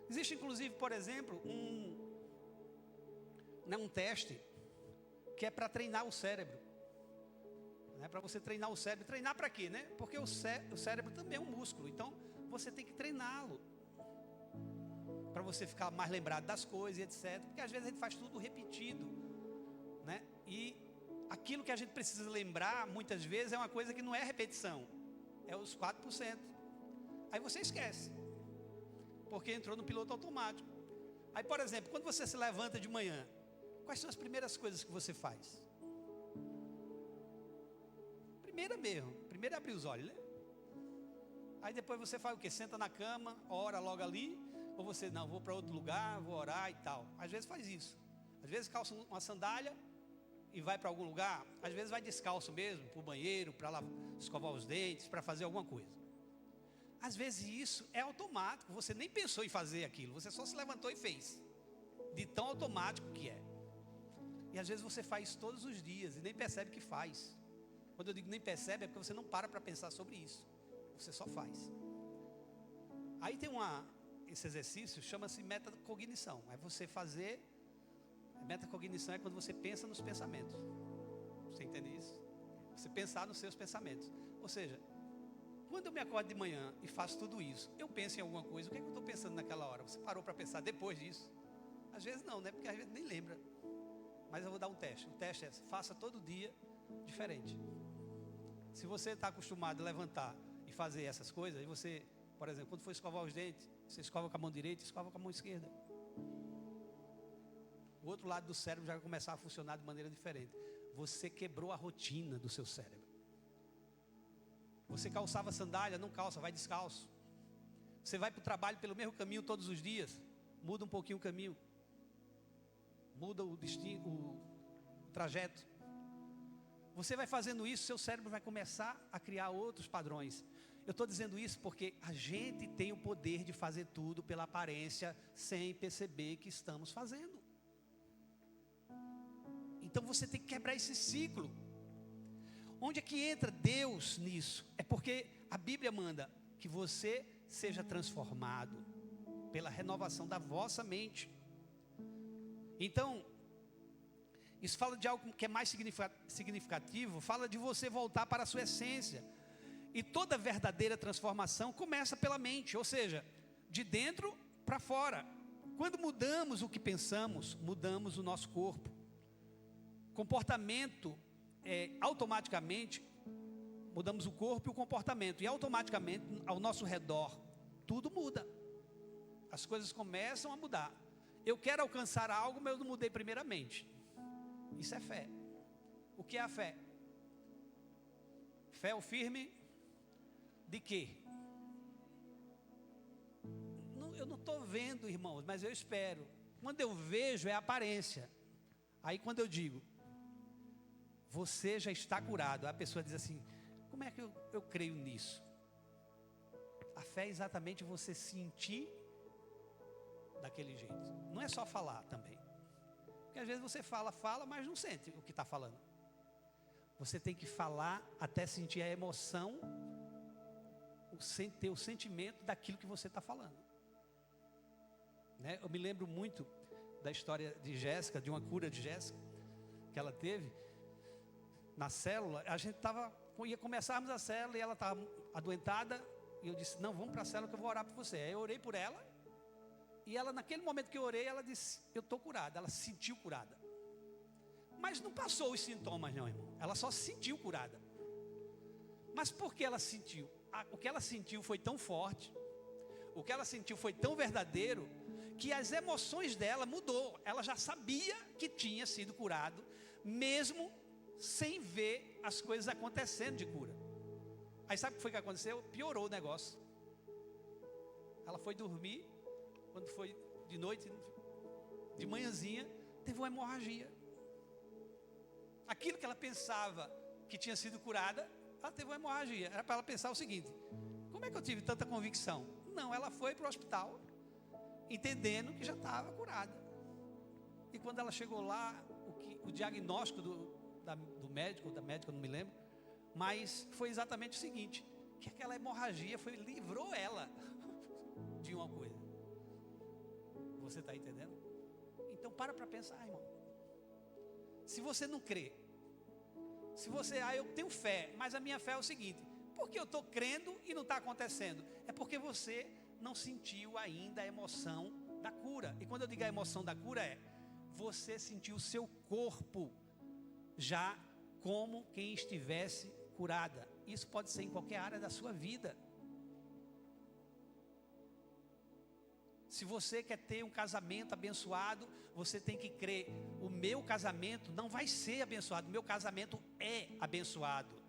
Existe inclusive, por exemplo, um teste que é para treinar o cérebro. É para você treinar o cérebro. Treinar para quê, né? Porque o cérebro também é um músculo. Então, você tem que treiná-lo. Para você ficar mais lembrado das coisas e etc. Porque às vezes a gente faz tudo repetido, né? E aquilo que a gente precisa lembrar, muitas vezes, é uma coisa que não é repetição. É os 4%. Aí você esquece. Porque entrou no piloto automático. Aí, por exemplo, quando você se levanta de manhã, quais são as primeiras coisas que você faz? Primeiro é abrir os olhos, né? Aí depois você faz o quê? Senta na cama, ora logo ali. Ou você, não, vou para outro lugar, vou orar e tal. Às vezes faz isso. Às vezes calça uma sandália e vai para algum lugar. Às vezes vai descalço mesmo, para o banheiro, para lá escovar os dentes, para fazer alguma coisa. Às vezes isso é automático. Você nem pensou em fazer aquilo. Você só se levantou e fez. De tão automático que é. E às vezes você faz isso todos os dias e nem percebe que faz. Quando eu digo nem percebe, é porque você não para pensar sobre isso. Você só faz. Aí tem esse exercício, chama-se metacognição. É você fazer. Metacognição é quando você pensa nos pensamentos. Você entende isso? Você pensar nos seus pensamentos. Ou seja, quando eu me acordo de manhã e faço tudo isso, eu penso em alguma coisa. O que é que eu estou pensando naquela hora? Você parou para pensar depois disso? Às vezes não, né? Porque às vezes nem lembra. Mas eu vou dar um teste. O teste é: faça todo dia diferente. Se você está acostumado a levantar e fazer essas coisas, e você, por exemplo, quando for escovar os dentes, você escova com a mão direita e escova com a mão esquerda. O outro lado do cérebro já vai começar a funcionar de maneira diferente. Você quebrou a rotina do seu cérebro. Você calçava sandália, não calça, vai descalço. Você vai para o trabalho pelo mesmo caminho todos os dias, muda um pouquinho o caminho. Muda o destino, o trajeto. Você vai fazendo isso, seu cérebro vai começar a criar outros padrões. Eu estou dizendo isso porque a gente tem o poder de fazer tudo pela aparência, sem perceber que estamos fazendo. Então você tem que quebrar esse ciclo. Onde é que entra Deus nisso? É porque a Bíblia manda que você seja transformado pela renovação da vossa mente. Então, isso fala de algo que é mais significativo, fala de você voltar para a sua essência. E toda verdadeira transformação começa pela mente, ou seja, de dentro para fora. Quando mudamos o que pensamos, mudamos o nosso corpo. Comportamento, automaticamente, mudamos o corpo e o comportamento. E automaticamente, ao nosso redor, tudo muda. As coisas começam a mudar. Eu quero alcançar algo, mas eu não mudei primeiramente. Isso é fé. O que é a fé? Fé é o firme de quê? Eu não estou vendo, irmãos, mas eu espero. Quando eu vejo, é a aparência. Aí quando eu digo, você já está curado, a pessoa diz assim, como é que eu creio nisso? A fé é exatamente você sentir daquele jeito. Não é só falar também. Porque às vezes você fala, mas não sente o que está falando. Você tem que falar até sentir a emoção, ter o sentimento daquilo que você está falando. Né? Eu me lembro muito da história de Jéssica, de uma cura de Jéssica, que ela teve na célula. A gente ia começarmos a célula e ela estava adoentada. E eu disse, não, vamos para a célula que eu vou orar por você. Aí eu orei por ela. E ela, naquele momento que eu orei, ela disse, eu estou curada. Ela se sentiu curada. Mas não passou os sintomas não, irmão. Ela só se sentiu curada. Mas por que ela sentiu? O que ela sentiu foi tão forte. O que ela sentiu foi tão verdadeiro, que as emoções dela mudou. Ela já sabia que tinha sido curado, mesmo sem ver as coisas acontecendo de cura. Aí sabe o que foi que aconteceu? Piorou o negócio. Ela foi dormir, quando foi de noite, de manhãzinha, teve uma hemorragia. Aquilo que ela pensava que tinha sido curada, ela teve uma hemorragia. Era para ela pensar o seguinte, como é que eu tive tanta convicção? Não, ela foi para o hospital, entendendo que já estava curada. E quando ela chegou lá, o diagnóstico do médico, da médica, eu não me lembro, mas foi exatamente o seguinte, que aquela hemorragia livrou ela de uma coisa. Você está entendendo? Então para pensar, irmão. Se você não crê, se você, eu tenho fé, mas a minha fé é o seguinte, porque eu estou crendo e não está acontecendo? É porque você não sentiu ainda a emoção da cura. E quando eu digo a emoção da cura você sentiu o seu corpo já como quem estivesse curada. Isso pode ser em qualquer área da sua vida. Se você quer ter um casamento abençoado, você tem que crer, o meu casamento não vai ser abençoado, o meu casamento é abençoado.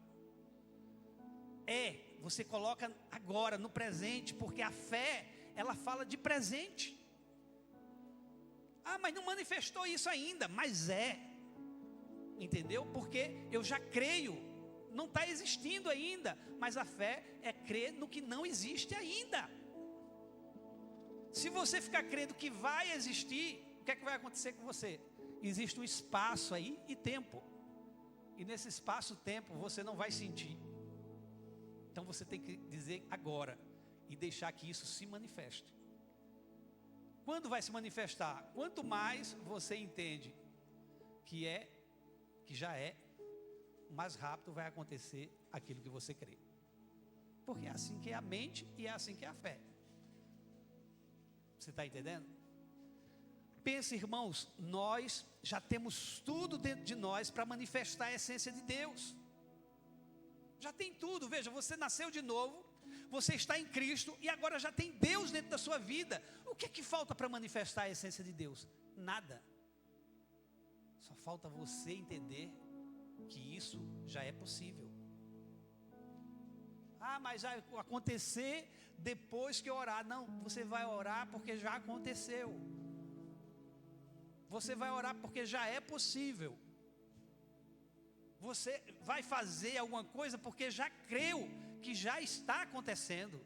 Você coloca agora, no presente, porque a fé, ela fala de presente. Mas não manifestou isso ainda, mas entendeu? Porque eu já creio, não está existindo ainda, mas a fé é crer no que não existe ainda. Se você ficar crendo que vai existir, o que é que vai acontecer com você? Existe um espaço aí e tempo, e nesse espaço-tempo você não vai sentir. Então você tem que dizer agora e deixar que isso se manifeste. Quando vai se manifestar? Quanto mais você entende que já é, mais rápido vai acontecer aquilo que você crê. Porque é assim que é a mente e é assim que é a fé. Você está entendendo? Pense, irmãos, nós já temos tudo dentro de nós para manifestar a essência de Deus. Já tem tudo, veja, você nasceu de novo, você está em Cristo e agora já tem Deus dentro da sua vida. O que é que falta para manifestar a essência de Deus? Nada. Só falta você entender que isso já é possível. Mas vai acontecer depois que eu orar. Não, você vai orar porque já aconteceu. Você vai orar porque já é possível. Você vai fazer alguma coisa porque já creu que já está acontecendo.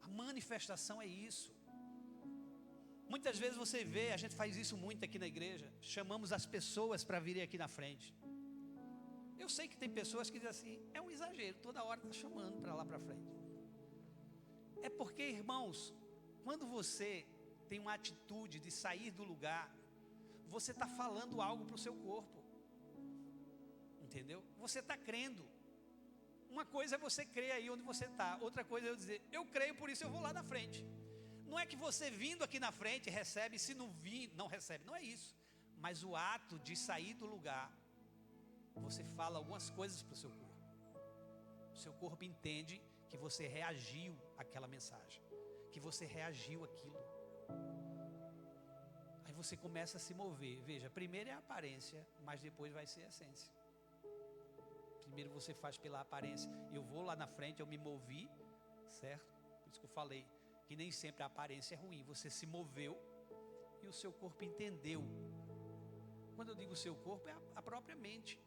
A manifestação é isso. Muitas vezes você vê, a gente faz isso muito aqui na igreja, chamamos as pessoas para virem aqui na frente. Eu sei que tem pessoas que dizem assim, é um exagero, toda hora está chamando para lá para frente. É porque, irmãos, quando você tem uma atitude de sair do lugar, você está falando algo para o seu corpo, entendeu? Você está crendo. Uma coisa é você crer aí onde você está, outra coisa é eu dizer, eu creio, por isso eu vou lá na frente. Não é que você vindo aqui na frente recebe, se não vir, não recebe. Não é isso. Mas o ato de sair do lugar, você fala algumas coisas para o seu corpo. O seu corpo entende que você reagiu àquela mensagem, que você reagiu àquilo. Aí você começa a se mover. Veja, primeiro é a aparência, mas depois vai ser a essência. Primeiro você faz pela aparência. Eu vou lá na frente, eu me movi, certo? Por isso que eu falei que nem sempre a aparência é ruim. Você se moveu e o seu corpo entendeu. Quando eu digo o seu corpo, é a própria mente.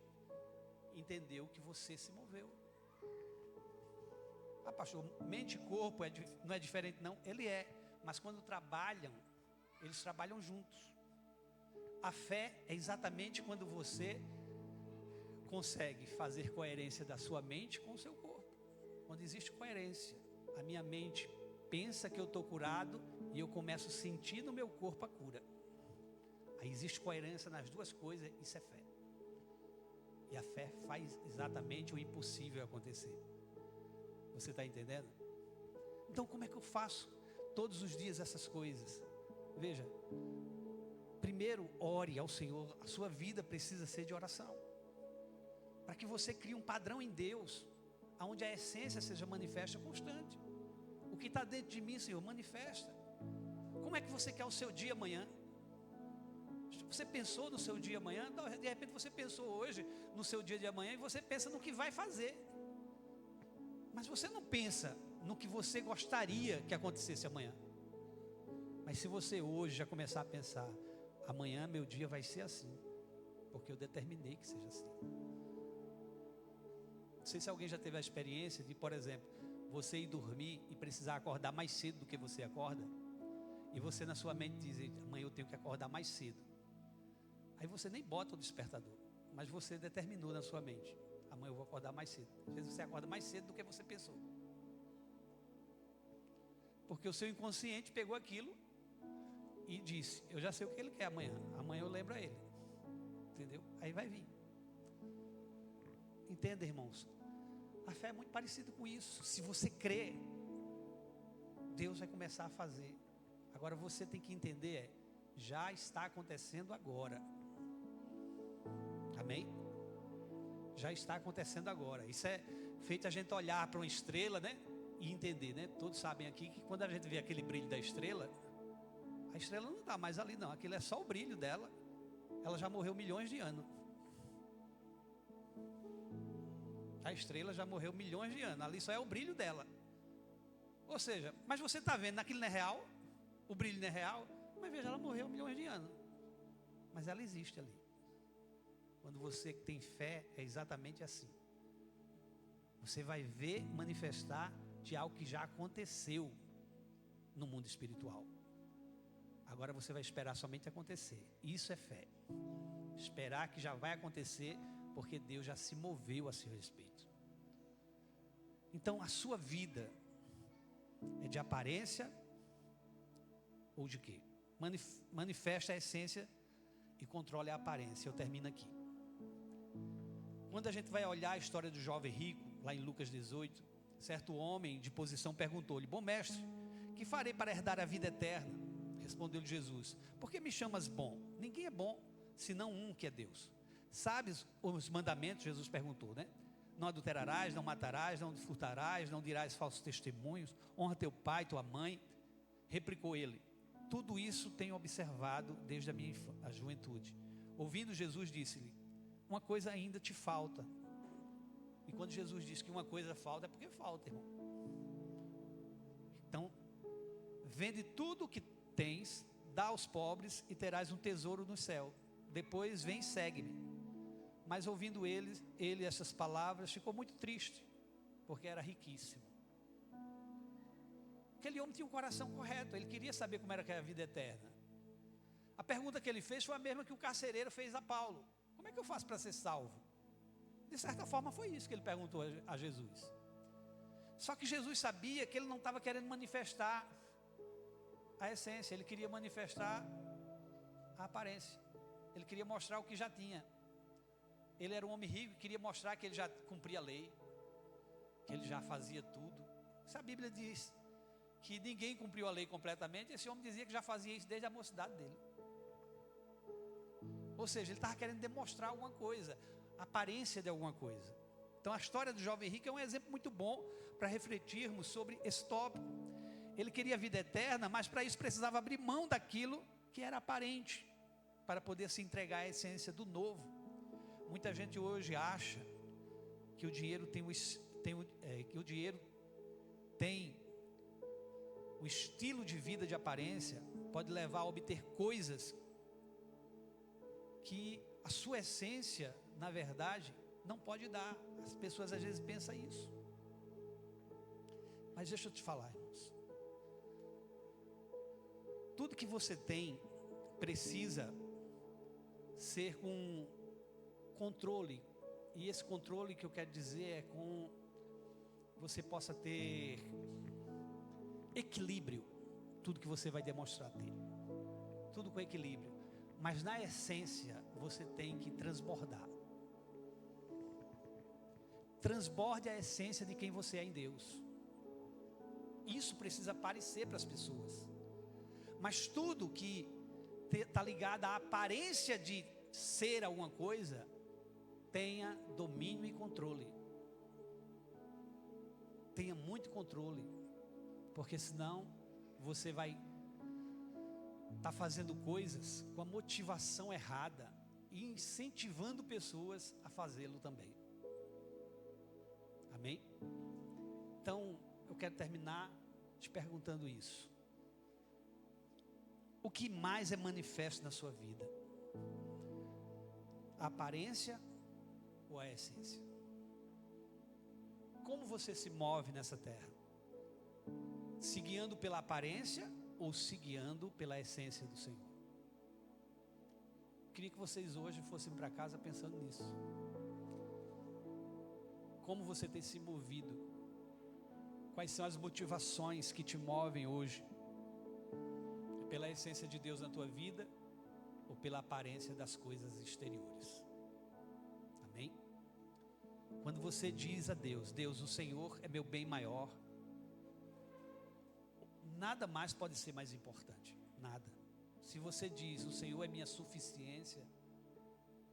Entendeu que você se moveu. Ah, pastor, mente e corpo não é diferente, não. Ele é, mas quando trabalham, eles trabalham juntos. A fé é exatamente quando você consegue fazer coerência da sua mente com o seu corpo. Quando existe coerência, a minha mente pensa que eu estou curado e eu começo a sentir no meu corpo a cura. Aí existe coerência nas duas coisas, isso é fé. E a fé faz exatamente o impossível acontecer. Você está entendendo? Então como é que eu faço todos os dias essas coisas? Veja, primeiro ore ao Senhor. A sua vida precisa ser de oração, para que você crie um padrão em Deus, onde a essência seja manifesta constante. O que está dentro de mim, Senhor, manifesta. Como é que você quer o seu dia amanhã? Você pensou no seu dia amanhã? De repente você pensou hoje no seu dia de amanhã, e você pensa no que vai fazer, mas você não pensa no que você gostaria que acontecesse amanhã. Mas se você hoje já começar a pensar, amanhã meu dia vai ser assim, porque eu determinei que seja assim. Não sei se alguém já teve a experiência de, por exemplo, você ir dormir e precisar acordar mais cedo do que você acorda, e você na sua mente diz, amanhã eu tenho que acordar mais cedo. Aí você nem bota o despertador, mas você determinou na sua mente, amanhã eu vou acordar mais cedo. Às vezes você acorda mais cedo do que você pensou, porque o seu inconsciente pegou aquilo e disse, eu já sei o que ele quer amanhã, amanhã eu lembro a ele. Entendeu? Aí vai vir. Entenda, irmãos, a fé é muito parecida com isso. Se você crê, Deus vai começar a fazer. Agora você tem que entender, já está acontecendo agora. Amém? Já está acontecendo agora. Isso é feito a gente olhar para uma estrela, né? E entender, né? Todos sabem aqui que quando a gente vê aquele brilho da estrela, a estrela não está mais ali não, aquilo é só o brilho dela. Ela já morreu milhões de anos. A estrela já morreu milhões de anos, ali só é o brilho dela. Ou seja, mas você está vendo, naquilo não é real, o brilho não é real, mas veja, ela morreu milhões de anos, mas ela existe ali. Quando você tem fé, é exatamente assim. Você vai ver manifestar de algo que já aconteceu no mundo espiritual. Agora você vai esperar somente acontecer. Isso é fé. Esperar que já vai acontecer, porque Deus já se moveu a seu respeito. Então a sua vida é de aparência ou de quê? Manifesta a essência e controle a aparência. Eu termino aqui. Quando a gente vai olhar a história do jovem rico, lá em Lucas 18, certo homem de posição perguntou-lhe, bom mestre, que farei para herdar a vida eterna? Respondeu-lhe Jesus, por que me chamas bom? Ninguém é bom, senão um que é Deus. Sabes os mandamentos? Jesus perguntou, né? Não adulterarás, não matarás, não furtarás, não dirás falsos testemunhos, honra teu pai, tua mãe. Replicou ele, tudo isso tenho observado desde a minha juventude. Ouvindo Jesus, disse-lhe, uma coisa ainda te falta. E quando Jesus diz que uma coisa falta, é porque falta, irmão. Então, vende tudo o que tens, dá aos pobres e terás um tesouro no céu. Depois vem e segue-me. Mas ouvindo ele essas palavras, ficou muito triste, porque era riquíssimo. Aquele homem tinha um coração correto, ele queria saber como era que era a vida eterna. A pergunta que ele fez foi a mesma que o carcereiro fez a Paulo. Como é que eu faço para ser salvo? De certa forma foi isso que ele perguntou a Jesus. Só que Jesus sabia que ele não estava querendo manifestar a essência, ele queria manifestar a aparência. Ele queria mostrar o que já tinha. Ele era um homem rico e queria mostrar que ele já cumpria a lei, que ele já fazia tudo. Isso a Bíblia diz. que ninguém cumpriu a lei completamente. Esse homem dizia que já fazia isso desde a mocidade dele. Ou seja, ele estava querendo demonstrar alguma coisa, aparência de alguma coisa. Então a história do jovem rico é um exemplo muito bom para refletirmos sobre esse tópico. Ele queria a vida eterna, mas para isso precisava abrir mão daquilo que era aparente, para poder se entregar à essência do novo. Muita gente hoje acha que o dinheiro tem o estilo de vida de aparência, pode levar a obter coisas que a sua essência, na verdade, não pode dar. As pessoas às vezes pensam isso. Mas deixa eu te falar, irmãos. Tudo que você tem precisa ser com controle. E esse controle que eu quero dizer é com você possa ter equilíbrio. Tudo que você vai demonstrar ter. Tudo com equilíbrio. Mas na essência você tem que transbordar. Transborde a essência de quem você é em Deus. Isso precisa aparecer para as pessoas. Mas tudo que está ligado à aparência de ser alguma coisa, tenha domínio e controle. Tenha muito controle. Porque senão você vai estar fazendo coisas com a motivação errada e incentivando pessoas a fazê-lo também. Amém? Então, eu quero terminar te perguntando isso. O que mais é manifesto na sua vida? A aparência ou a essência? Como você se move nessa terra? Se guiando pela aparência ou se guiando pela essência do Senhor? Queria que vocês hoje fossem para casa pensando nisso. Como você tem se movido? Quais são as motivações que te movem hoje? Pela essência de Deus na tua vida ou pela aparência das coisas exteriores? Amém? Quando você diz a Deus, Deus, o Senhor é meu bem maior, nada mais pode ser mais importante, nada. Se você diz, o Senhor é minha suficiência,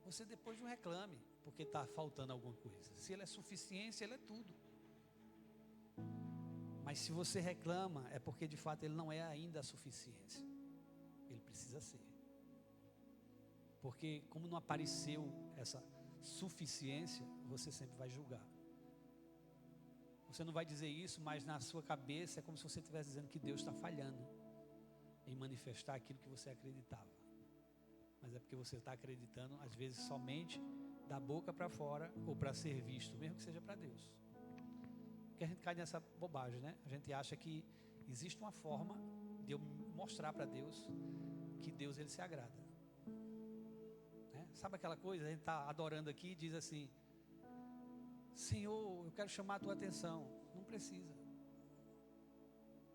você depois não reclame, porque está faltando alguma coisa. Se Ele é suficiência, Ele é tudo. Mas se você reclama, é porque de fato Ele não é ainda a suficiência. Ele precisa ser. Porque como não apareceu essa suficiência, você sempre vai julgar. Você não vai dizer isso, mas na sua cabeça é como se você estivesse dizendo que Deus está falhando em manifestar aquilo que você acreditava. Mas é porque você está acreditando, às vezes, somente da boca para fora ou para ser visto, mesmo que seja para Deus. Porque a gente cai nessa bobagem, né? A gente acha que existe uma forma de eu mostrar para Deus que Deus, Ele se agrada. Né? Sabe aquela coisa, a gente está adorando aqui e diz assim, Senhor, eu quero chamar a tua atenção. Não precisa.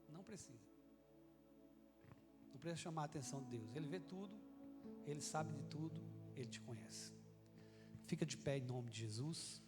Não precisa. Não precisa chamar a atenção de Deus. Ele vê tudo, Ele sabe de tudo, Ele te conhece. Fica de pé em nome de Jesus.